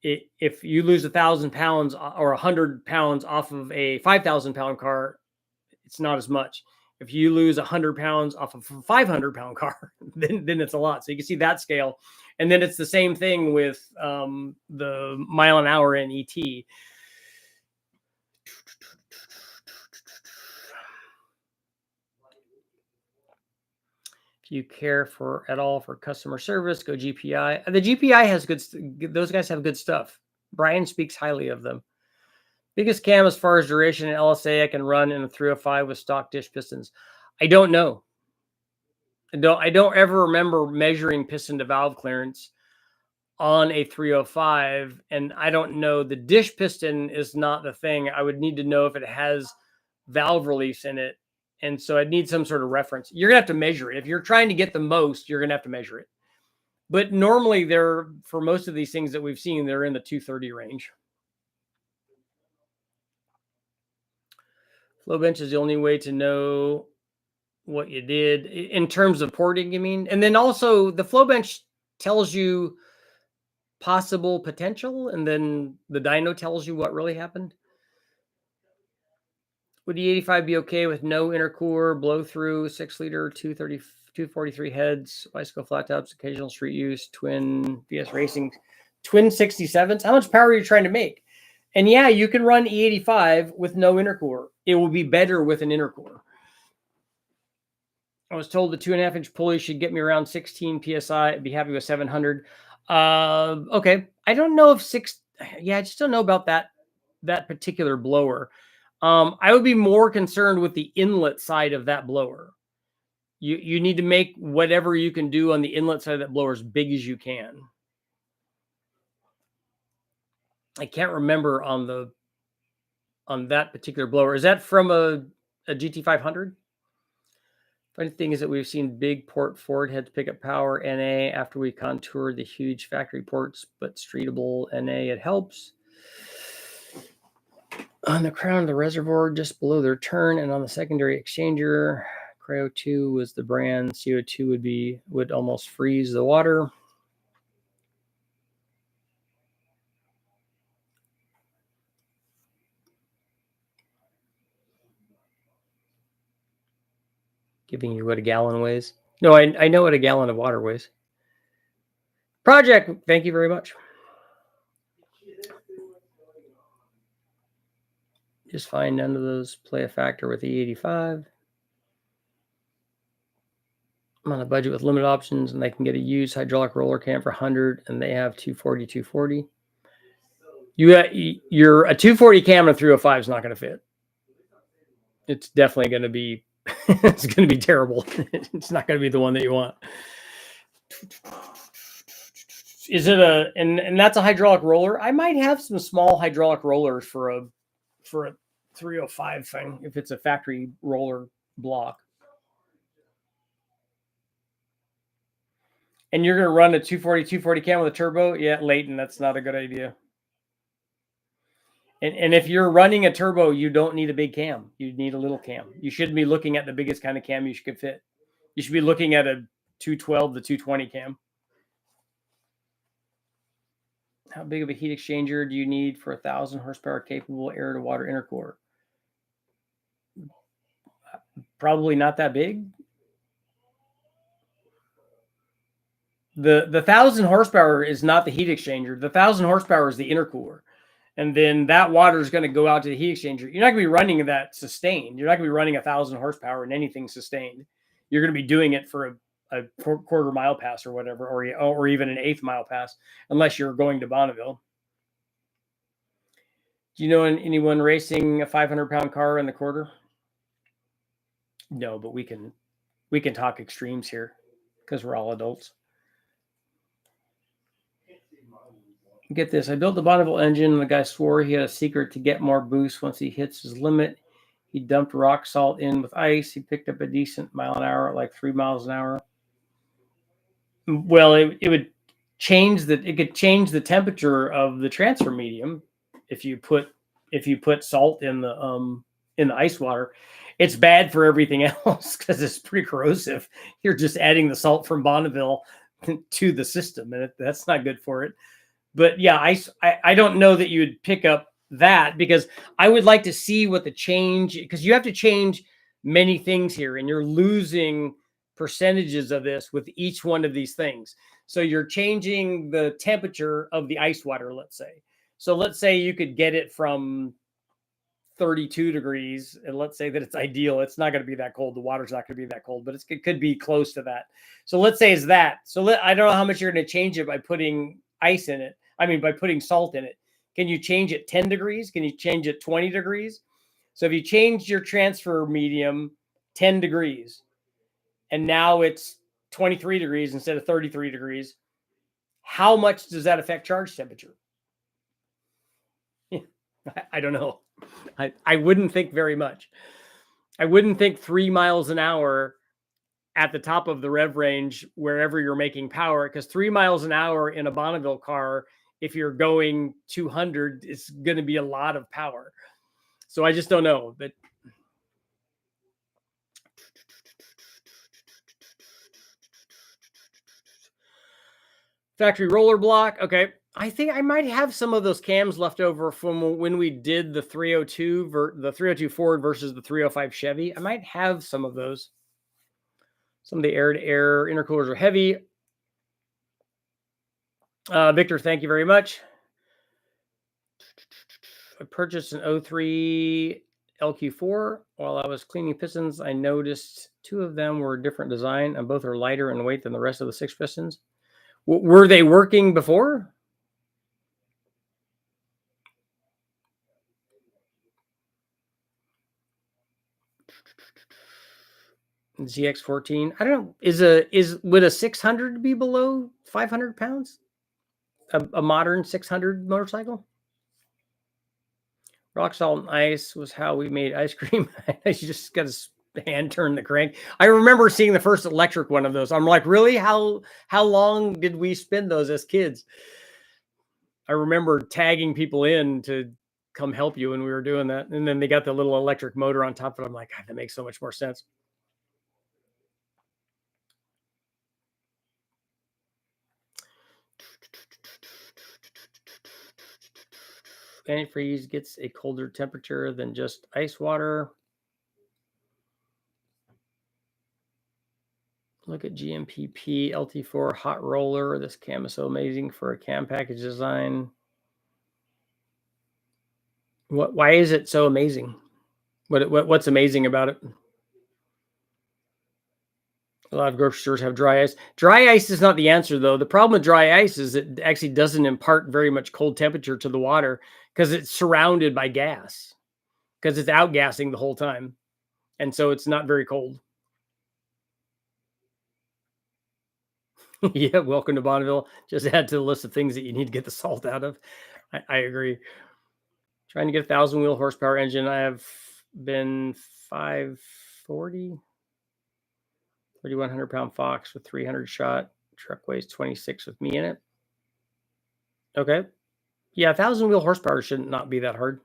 If you lose 1,000 pounds or 100 pounds off of a 5,000 pound car, it's not as much. If you lose 100 pounds off of a 500 pound car, then it's a lot. So you can see that scale. And then it's the same thing with the mile an hour in ET. If you care at all for customer service, go GPI. The GPI has those guys have good stuff. Brian speaks highly of them. Biggest cam as far as duration and LSA I can run in a 305 with stock dish pistons. I don't know. I don't ever remember measuring piston to valve clearance on a 305, and I don't know. The dish piston is not the thing. I would need to know if it has valve release in it. And so I'd need some sort of reference. You're going to have to measure it. If you're trying to get the most, you're going to have to measure it. But normally for most of these things that we've seen, they're in the 230 range. Flow bench is the only way to know what you did in terms of porting, you mean? And then also the flow bench tells you possible potential, and then the dyno tells you what really happened. Would the 85 be okay with no intercooler, blow through, 6-liter, 243 heads, bicycle flat tops, occasional street use, twin VS Racing, twin 67s? How much power are you trying to make? And yeah, you can run E85 with no intercooler. It will be better with an intercooler. I was told the 2.5-inch pulley should get me around 16 PSI. I'd be happy with 700. Okay. I don't know if yeah, I just don't know about that particular blower. I would be more concerned with the inlet side of that blower. You need to make whatever you can do on the inlet side of that blower as big as you can. I can't remember on that particular blower. Is that from a GT500? Funny thing is that we've seen big port Ford heads pick up power NA after we contoured the huge factory ports, but streetable NA, it helps. On the crown of the reservoir, just below their turn, and on the secondary exchanger, Cryo2 was the brand. CO2 would almost freeze the water. Giving you what a gallon weighs. No, I know what a gallon of water weighs. Project, thank you very much. Just fine. None of those play a factor with E85. I'm on a budget with limited options, and they can get a used hydraulic roller cam for 100, and they have 240, 240. You're a 240 cam and a 305 is not going to fit. It's definitely going to be it's going to be terrible. It's not going to be the one that you want. Is it and that's a hydraulic roller? I might have some small hydraulic rollers for a 305 thing if it's a factory roller block. And you're going to run a 240 cam with a turbo? Yeah, Leighton, that's not a good idea. And if you're running a turbo, you don't need a big cam. You need a little cam. You shouldn't be looking at the biggest kind of cam you could fit. You should be looking at a 212 to 220 cam. How big of a heat exchanger do you need for 1,000 horsepower capable air to water intercooler? Probably not that big. The 1,000 horsepower is not the heat exchanger. The 1,000 horsepower is the intercooler. And then that water is going to go out to the heat exchanger. You're not going to be running that sustained. You're not going to be running 1,000 horsepower in anything sustained. You're going to be doing it for a quarter mile pass or whatever, or even an eighth mile pass, unless you're going to Bonneville. Do you know anyone racing a 500-pound car in the quarter? No, but we can talk extremes here because we're all adults. Get this. I built the Bonneville engine, and the guy swore he had a secret to get more boost once he hits his limit. He dumped rock salt in with ice. He picked up a decent mile an hour at like 3 miles an hour. Well, it would change it could change the temperature of the transfer medium if you put salt in the ice water. It's bad for everything else because it's pretty corrosive. You're just adding the salt from Bonneville to the system, and that's not good for it. But yeah, I don't know that you'd pick up that, because I would like to see what the change, because you have to change many things here, and you're losing percentages of this with each one of these things. So you're changing the temperature of the ice water, let's say. So let's say you could get it from 32 degrees, and let's say that it's ideal. It's not going to be that cold. The water's not going to be that cold, but it could be close to that. So let's say it's that. So I don't know how much you're going to change it by putting ice in it. I mean, by putting salt in it. Can you change it 10 degrees? Can you change it 20 degrees? So if you change your transfer medium 10 degrees, and now it's 23 degrees instead of 33 degrees, how much does that affect charge temperature? I don't know. I wouldn't think very much. I wouldn't think 3 miles an hour at the top of the rev range wherever you're making power, because 3 miles an hour in a Bonneville car, if you're going 200, it's going to be a lot of power. So I just don't know. But factory roller block. Okay. I think I might have some of those cams left over from when we did the 302 Ford versus the 305 Chevy. I might have some of those. Some of the air-to-air intercoolers are heavy. Victor, thank you very much. I purchased an 03 LQ4. While I was cleaning pistons, I noticed 2 of them were a different design, and both are lighter in weight than the rest of the 6 pistons. Were they working before? ZX14. I don't know. Would a 600 be below 500 pounds? A modern 600 motorcycle? Rock salt and ice was how we made ice cream. You just got to hand turn the crank. I remember seeing the first electric one of those. I'm like, really? How long did we spin those as kids? I remember tagging people in to come help you when we were doing that. And then they got the little electric motor on top of it. I'm like, God, that makes so much more sense. Antifreeze gets a colder temperature than just ice water. Look at GMPP LT4 hot roller. This cam is so amazing for a cam package design. Why is it so amazing? What's amazing about it? A lot of grocery stores have dry ice. Dry ice is not the answer, though. The problem with dry ice is it actually doesn't impart very much cold temperature to the water because it's surrounded by gas, because it's outgassing the whole time. And so it's not very cold. Yeah, welcome to Bonneville. Just add to the list of things that you need to get the salt out of. I agree. Trying to get a 1,000 wheel horsepower engine. I have been 540, 3,100 pound Fox with 300 shot. Truck weighs 26 with me in it. Okay. Yeah, 1,000 wheel horsepower should not be that hard.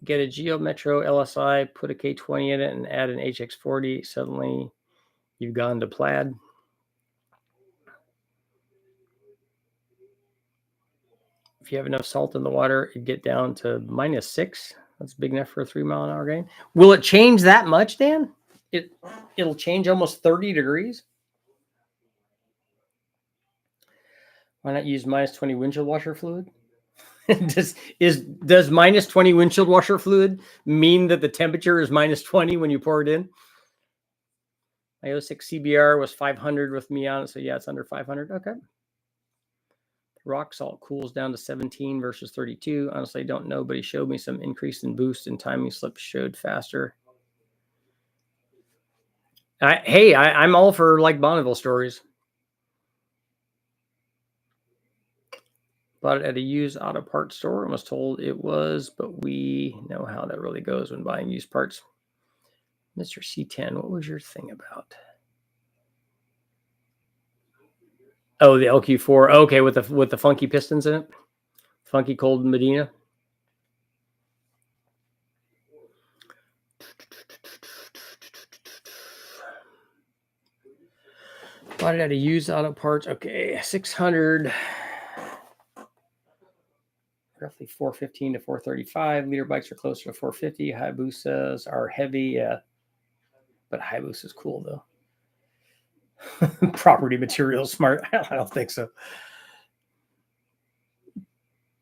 Get a Geo Metro LSI, put a K20 in it, and add an HX40. Suddenly, you've gone to plaid. If you have enough salt in the water, it'd get down to -6. That's big enough for a 3-mile-an-hour gain. Will it change that much, Dan? It'll change almost 30 degrees. Why not use -20 windshield washer fluid? does -20 windshield washer fluid mean that the temperature is -20 when you pour it in? My 06 CBR was 500 with me on it, so yeah, it's under 500. Okay. Rock salt cools down to 17 versus 32. Honestly, I don't know, but he showed me some increase in boost and timing slip showed faster. I'm all for like Bonneville stories. Bought it at a used auto parts store and was told it was, but we know how that really goes when buying used parts. Mr. C10, what was your thing about? Oh, the LQ4. Okay, with the funky pistons in it. Funky cold Medina. Bought it at a used auto parts. Okay, 600. Roughly 415 to 435. Liter bikes are closer to 450. Hayabusas are heavy, yeah. But Hayabusa is cool though. Property material smart. I don't think so.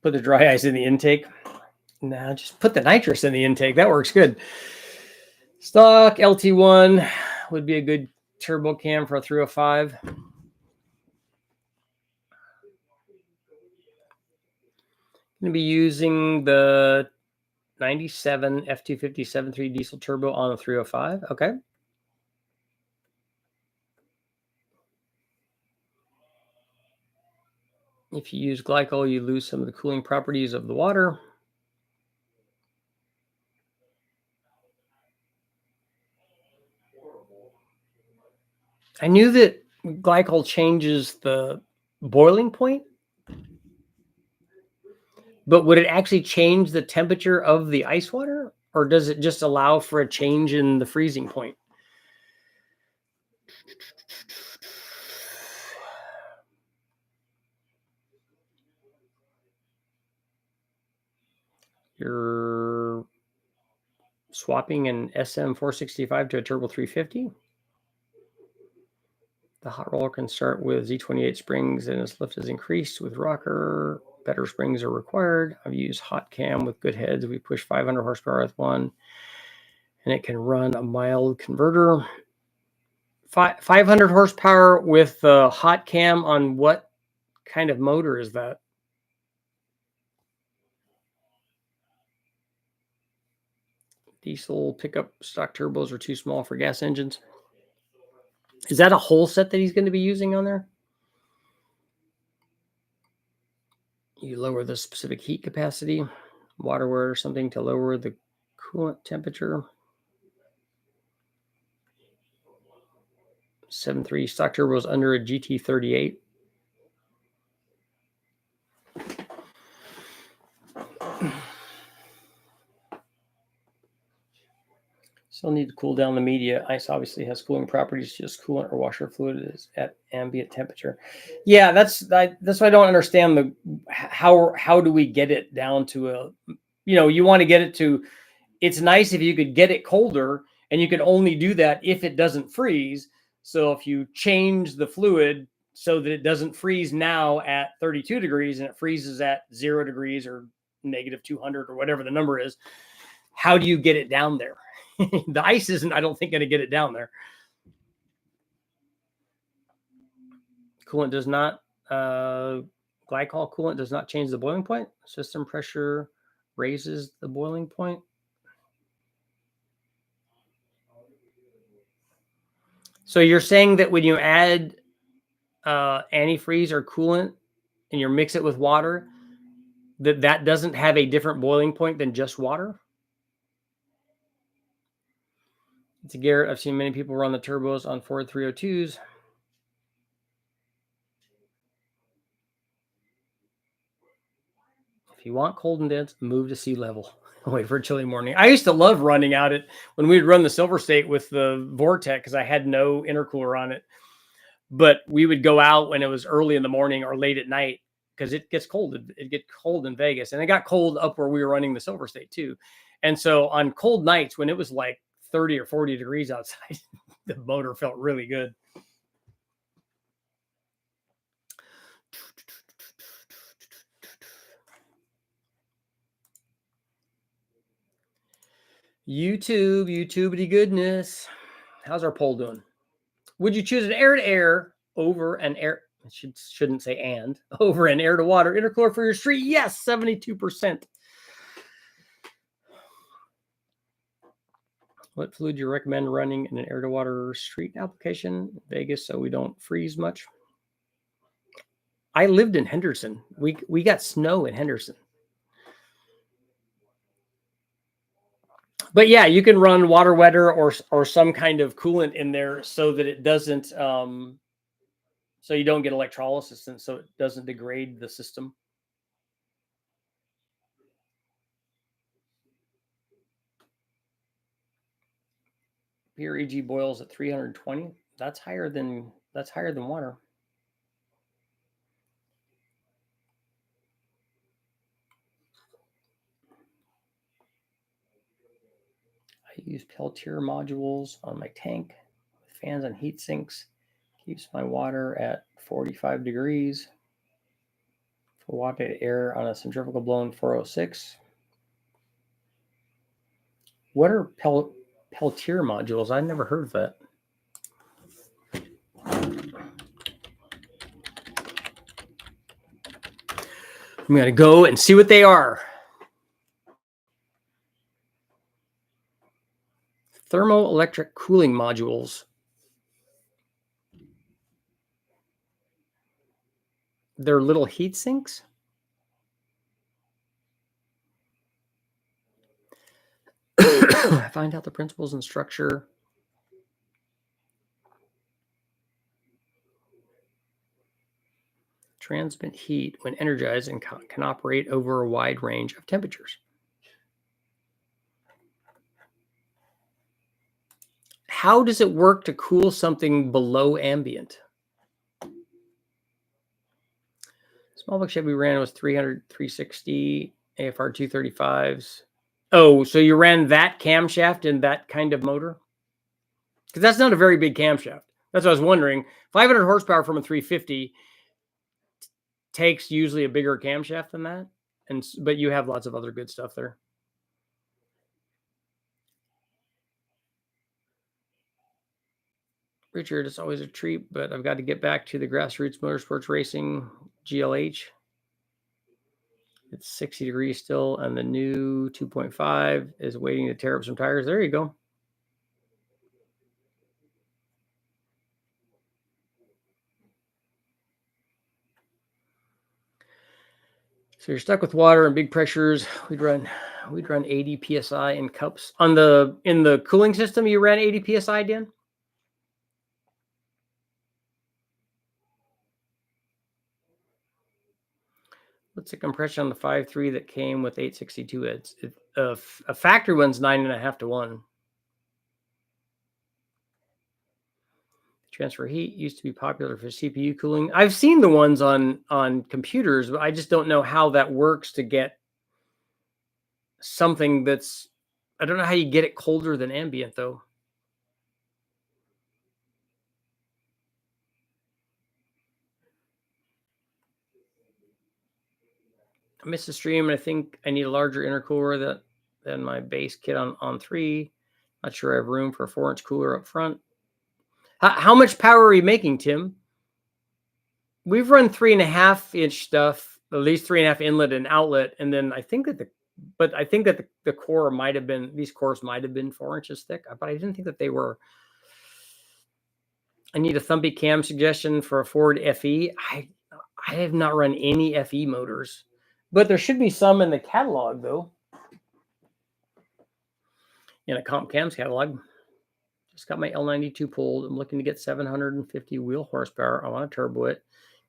Put the dry ice in the intake. Nah, just put the nitrous in the intake. That works good. Stock LT1 would be a good turbo cam for a 305. Going to be using the 97 F250 7.3 diesel turbo on a 305. Okay. If you use glycol, you lose some of the cooling properties of the water. I knew that glycol changes the boiling point, but would it actually change the temperature of the ice water, or does it just allow for a change in the freezing point? You're swapping an SM465 to a Turbo 350. The hot roller can start with Z28 springs and its lift is increased with rocker. Better springs are required. I've used hot cam with good heads. We push 500 horsepower with one, and it can run a mild converter. 500 horsepower with the hot cam on what kind of motor is that? Diesel pickup stock turbos are too small for gas engines. Is that a whole set that he's going to be using on there? You lower the specific heat capacity, waterware or something to lower the coolant temperature. 7.3 stock turbos under a GT38. Still need to cool down the media. Ice obviously has cooling properties. Just coolant or washer fluid is at ambient temperature. Yeah, that's what I don't understand. How do we get it down to a, you want to get it to. It's nice if you could get it colder, and you can only do that if it doesn't freeze. So if you change the fluid so that it doesn't freeze now at 32 degrees and it freezes at 0 degrees or negative 200 or whatever the number is, how do you get it down there? The ice isn't, I don't think, going to get it down there. Coolant does not, glycol coolant does not change the boiling point. System pressure raises the boiling point. So you're saying that when you add antifreeze or coolant and you mix it with water, that doesn't have a different boiling point than just water? It's a Garrett. I've seen many people run the turbos on Ford 302s. If you want cold and dense, move to sea level. Wait for a chilly morning. I used to love running out it when we'd run the Silver State with the Vortec because I had no intercooler on it. But we would go out when it was early in the morning or late at night because it gets cold. It gets cold in Vegas, and it got cold up where we were running the Silver State too. And so on cold nights when it was like 30 or 40 degrees outside, the motor felt really good. YouTubity goodness. How's our poll doing? Would you choose an air-to-air over an air? Shouldn't say and over an air-to-water intercooler for your street? Yes, 72%. What fluid do you recommend running in an air-to-water street application in Vegas so we don't freeze much? I lived in Henderson. We got snow in Henderson. But yeah, you can run water wetter or some kind of coolant in there so that it doesn't, so you don't get electrolysis and so it doesn't degrade the system. Pure EG boils at 320. That's higher than water. I use Peltier modules on my tank with fans and heat sinks. Keeps my water at 45 degrees. For water air on a centrifugal blown 406. What are Peltier modules? I never heard of that. I'm going to go and see what they are. Thermoelectric cooling modules. They're little heat sinks? Find out the principles and structure. Transmit heat when energized and can operate over a wide range of temperatures. How does it work to cool something below ambient? Small book Chevy ran was 300, 360, AFR 235s. Oh, so you ran that camshaft in that kind of motor? Because that's not a very big camshaft. That's what I was wondering. 500 horsepower from a 350 takes usually a bigger camshaft than that. But you have lots of other good stuff there. Richard, it's always a treat, but I've got to get back to the Grassroots Motorsports Racing GLH. It's 60 degrees still, and the new 2.5 is waiting to tear up some tires. There you go. So you're stuck with water and big pressures. We'd run 80 psi in cups in the cooling system. You ran 80 psi, Dan. What's the compression on the 5.3 that came with 862 heads? A factory one's 9.5 to 1. Transfer heat used to be popular for CPU cooling. I've seen the ones on computers, but I just don't know how that works to get something that's, I don't know how you get it colder than ambient though. I missed the stream, and I think I need a larger intercooler than my base kit on 3. Not sure I have room for a 4-inch cooler up front. How much power are you making, Tim? We've run 3.5-inch stuff, at least 3.5 inlet and outlet, and then I think that the core might have been, these cores might have been 4 inches thick, but I didn't think that they were. I need a Thumpy cam suggestion for a Ford FE. I have not run any FE motors, but there should be some in the catalog though. In a Comp Cams catalog. Just got my L92 pulled. I'm looking to get 750 wheel horsepower. I want to turbo it.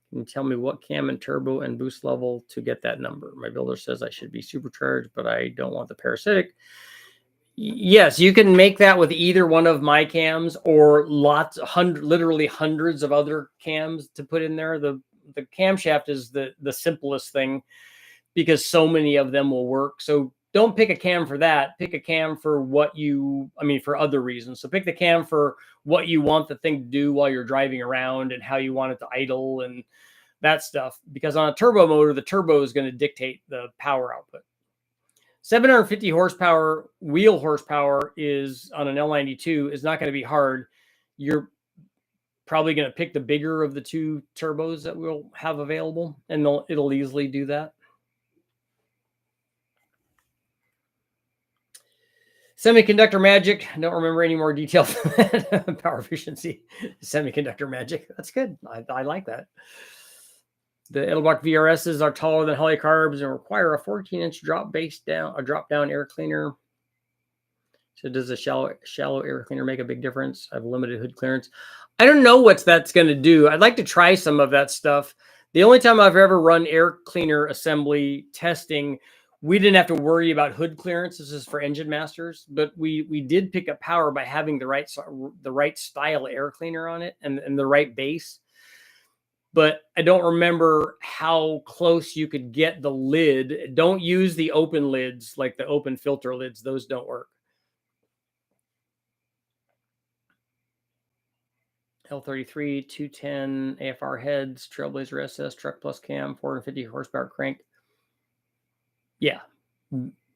Can you tell me what cam and turbo and boost level to get that number? My builder says I should be supercharged, but I don't want the parasitic. Yes, you can make that with either one of my cams or literally hundreds of other cams to put in there. The camshaft is the simplest thing because so many of them will work. So don't pick a cam for that. Pick a cam for for other reasons. So pick the cam for what you want the thing to do while you're driving around and how you want it to idle and that stuff. Because on a turbo motor, the turbo is going to dictate the power output. 750 horsepower wheel horsepower is on an L92 is not going to be hard. You're probably going to pick the bigger of the two turbos that we'll have available, and it'll easily do that. Semiconductor magic. I don't remember any more details than that. Power efficiency. Semiconductor magic. That's good. I like that. The Edelbach VRSs are taller than Polycarbs and require a 14-inch drop down air cleaner. So does a shallow air cleaner make a big difference? I have limited hood clearance. I don't know what that's going to do. I'd like to try some of that stuff. The only time I've ever run air cleaner assembly testing, we didn't have to worry about hood clearance. This is for engine masters, but we did pick up power by having the right style air cleaner on it and the right base. But I don't remember how close you could get the lid. Don't use the open lids, like the open filter lids. Those don't work. L33, 210 AFR heads, Trailblazer SS, truck plus cam, 450 horsepower crank. Yeah,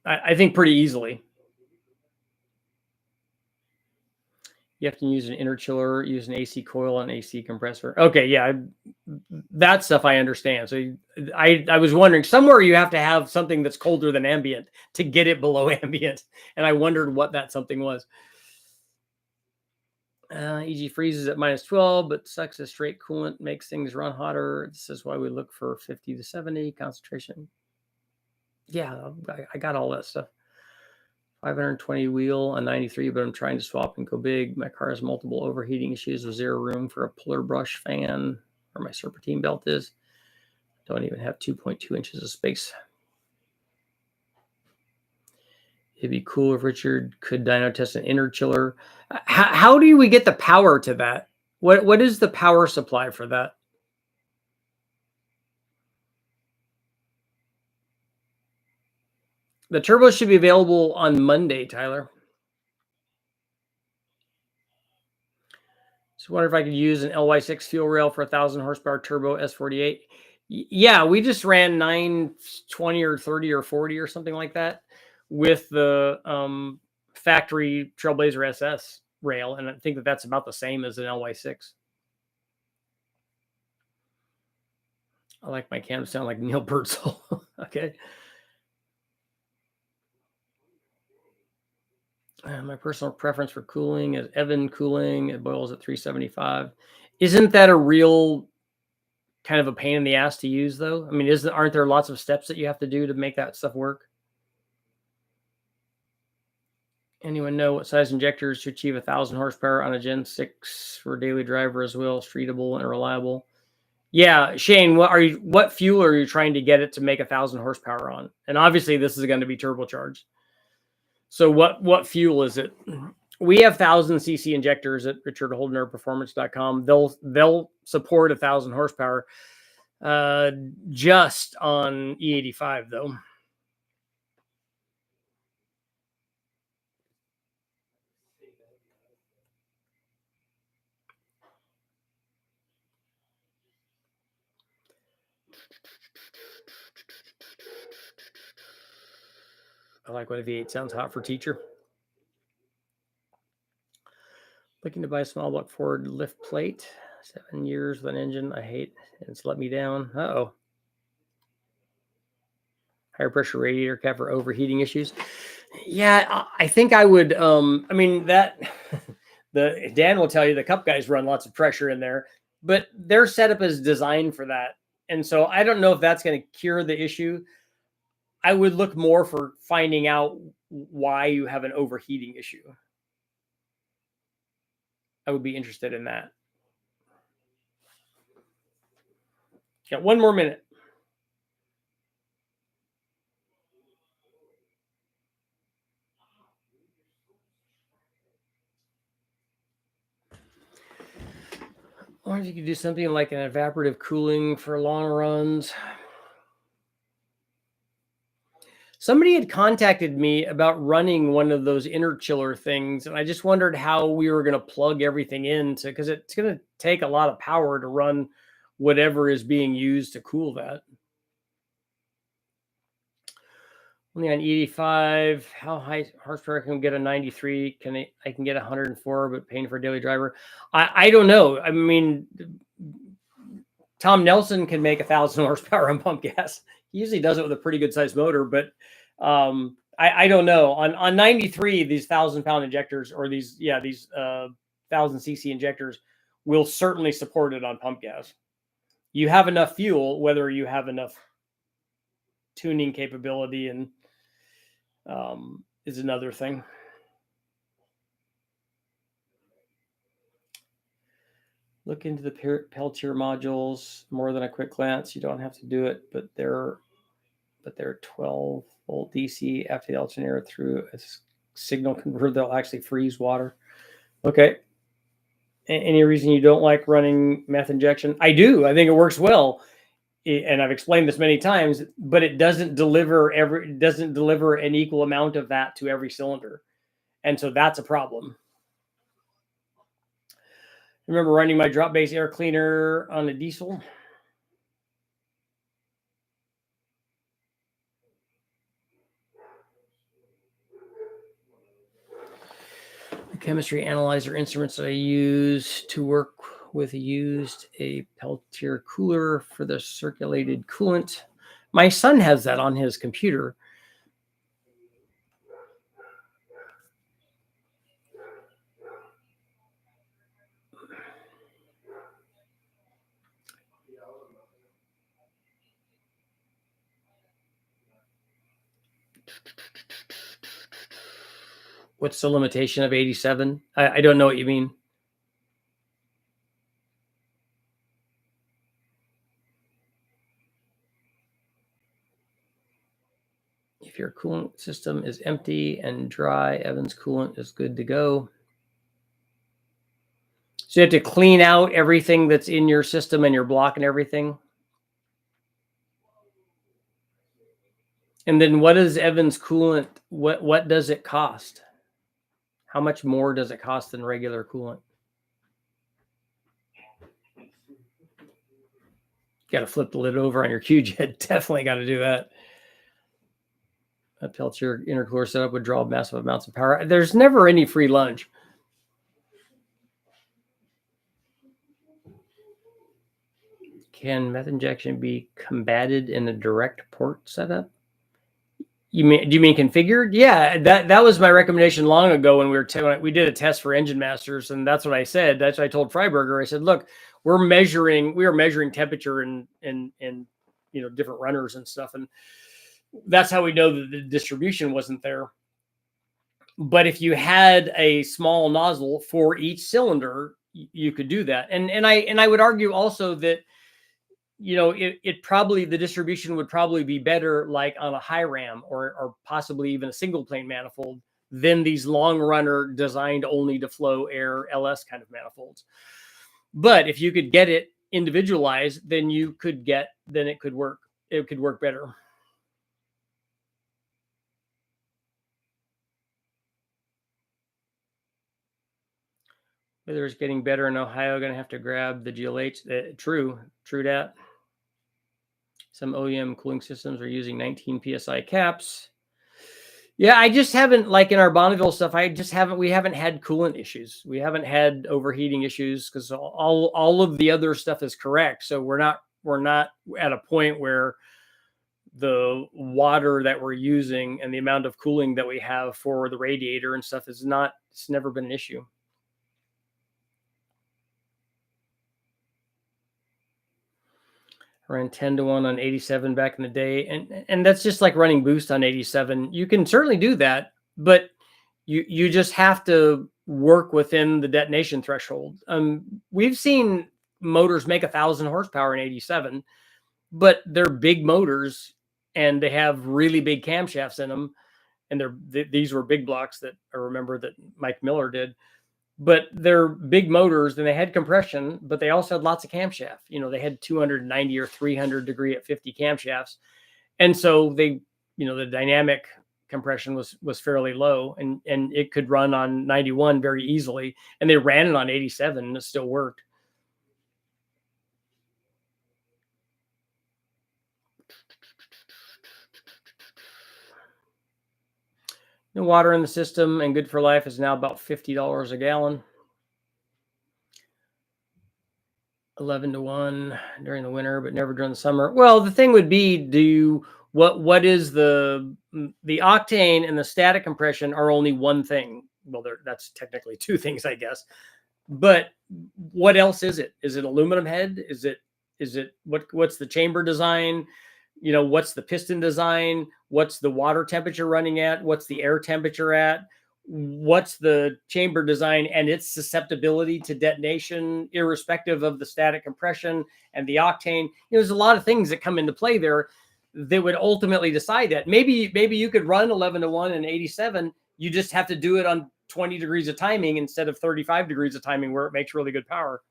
I think pretty easily. You have to use an interchiller, use an AC coil and AC compressor. Okay, yeah, that stuff I understand. So I was wondering, somewhere you have to have something that's colder than ambient to get it below ambient. And I wondered what that something was. EG freezes at -12, but sucks as straight coolant, makes things run hotter. This is why we look for 50 to 70 concentration. Yeah, I got all that stuff. 520 wheel, a 93, but I'm trying to swap and go big. My car has multiple overheating issues with zero room for a puller brush fan where my serpentine belt is. Don't even have 2.2 inches of space. It'd be cool if Richard could dyno test an inner chiller. How do we get the power to that? What is the power supply for that? The turbo should be available on Monday, Tyler. So I wonder if I could use an LY6 fuel rail for 1,000 horsepower turbo S48. Yeah, we just ran 920 or 30 or 40 or something like that with the factory Trailblazer SS. rail, and I think that that's about the same as an LY6. I like my cam to sound like Neil Birdsall. Okay. My personal preference for cooling is Evan cooling. It boils at 375. Isn't that a real kind of a pain in the ass to use, though? I mean, aren't there lots of steps that you have to do to make that stuff work? Anyone know what size injectors to achieve 1,000 horsepower on a Gen 6 for daily driver as well, streetable and reliable? Yeah, Shane, what fuel are you trying to get it to make 1,000 horsepower on? And obviously, this is going to be turbocharged. So what fuel is it? We have 1,000cc injectors at richardholdnerperformance.com. They'll support 1,000 horsepower just on E85 though. I like when a V8 sounds hot for teacher. Looking to buy a small block Ford lift plate. 7 years with an engine I hate. It's let me down. Uh-oh. Higher pressure radiator cap for overheating issues. Yeah, I think I would. I mean, that Dan will tell you the Cup guys run lots of pressure in there, but their setup is designed for that. And so I don't know if that's going to cure the issue. I would look more for finding out why you have an overheating issue. I would be interested in that. Got 1 more minute. I wonder if you could do something like an evaporative cooling for long runs. Somebody had contacted me about running one of those interchiller things, and I just wondered how we were going to plug everything into, because it's going to take a lot of power to run whatever is being used to cool that. Only on 85, how high horsepower can we get a 93? I can get 104, but paying for a daily driver. I don't know. I mean, Tom Nelson can make 1,000 horsepower on pump gas. He usually does it with a pretty good sized motor, but I don't know. On 93, these 1,000-pound injectors, or these 1,000cc injectors, will certainly support it on pump gas. You have enough fuel, whether you have enough tuning capability, and is another thing. Look into the Peltier modules more than a quick glance. You don't have to do it, but they're 12-volt DC after the alternator through a signal converter. They'll actually freeze water. Okay. Any reason you don't like running meth injection? I do. I think it works well, and I've explained this many times. But it doesn't deliver an equal amount of that to every cylinder, and so that's a problem. Remember running my drop base air cleaner on a diesel? The chemistry analyzer instruments that I use to work with used a Peltier cooler for the circulated coolant. My son has that on his computer. What's the limitation of 87? I don't know what you mean. If your coolant system is empty and dry, Evans coolant is good to go. So you have to clean out everything that's in your system and your block and everything. And then what is Evans coolant? What does it cost? How much more does it cost than regular coolant? Got to flip the lid over on your Q-Jet. Definitely got to do that. A Peltier intercooler setup would draw massive amounts of power. There's never any free lunch. Can meth injection be combated in a direct port setup? Do you mean configured? Yeah, that was my recommendation long ago when we did a test for Engine Masters, and that's what I said. That's what I told Freiberger. I said, look, we are measuring temperature in different runners and stuff, and that's how we know that the distribution wasn't there. But if you had a small nozzle for each cylinder, you could do that. And I would argue also that it probably, the distribution would probably be better like on a high ram or possibly even a single plane manifold than these long runner designed only to flow air LS kind of manifolds. But if you could get it individualized, then it could work. It could work better. Whether it's getting better in Ohio, going to have to grab the GLH. True that. Some OEM cooling systems are using 19 PSI caps. Yeah, I just haven't, like in our Bonneville stuff, we haven't had coolant issues. We haven't had overheating issues because all of the other stuff is correct. So we're not at a point where the water that we're using and the amount of cooling that we have for the radiator and stuff it's never been an issue. Ran 10-1 on 87 back in the day. And that's just like running boost on 87. You can certainly do that, but you just have to work within the detonation threshold. We've seen motors make 1,000 horsepower in 87, but they're big motors and they have really big camshafts in them. And these were big blocks that I remember that Mike Miller did. But they're big motors and they had compression, but they also had lots of camshaft. They had 290 or 300 degree at 50 camshafts. And so the dynamic compression was fairly low and it could run on 91 very easily. And they ran it on 87 and it still worked. No water in the system and good for life is now about $50 a gallon. 11-1 during the winter, but never during the summer. Well, the thing would be, what is the octane and the static compression are only one thing. Well, that's technically two things, I guess. But what else is it? Is it aluminum head? Is it what's the chamber design? What's the piston design? What's the water temperature running at? What's the air temperature at? What's the chamber design and its susceptibility to detonation, irrespective of the static compression and the octane? There's a lot of things that come into play there that would ultimately decide that. Maybe you could run 11-1 and 87. You just have to do it on 20 degrees of timing instead of 35 degrees of timing where it makes really good power.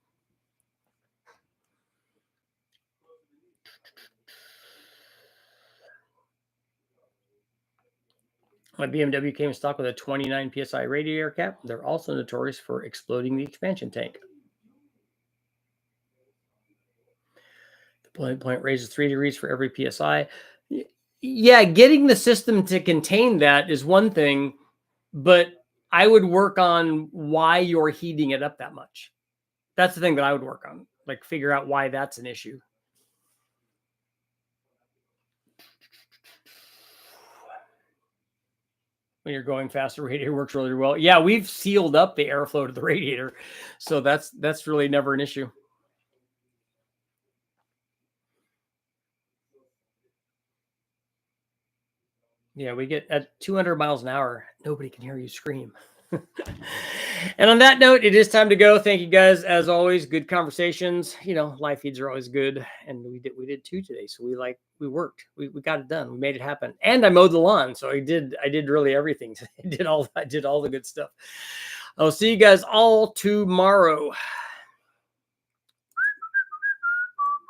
My BMW came in stock with a 29 PSI radiator cap. They're also notorious for exploding the expansion tank. The boiling point raises 3 degrees for every PSI. Yeah, getting the system to contain that is one thing, but I would work on why you're heating it up that much. That's the thing that I would work on, like figure out why that's an issue. When you're going faster, radiator works really well. Yeah, we've sealed up the airflow to the radiator, so that's really never an issue. Yeah, we get at 200 miles an hour, nobody can hear you scream. And on that note, it is time to go. Thank you guys, as always. Good conversations. Live feeds are always good, and we did 2 today, so we worked. We got it done. We made it happen, and I mowed the lawn, so I did really everything. I did all the good stuff. I'll see you guys all tomorrow.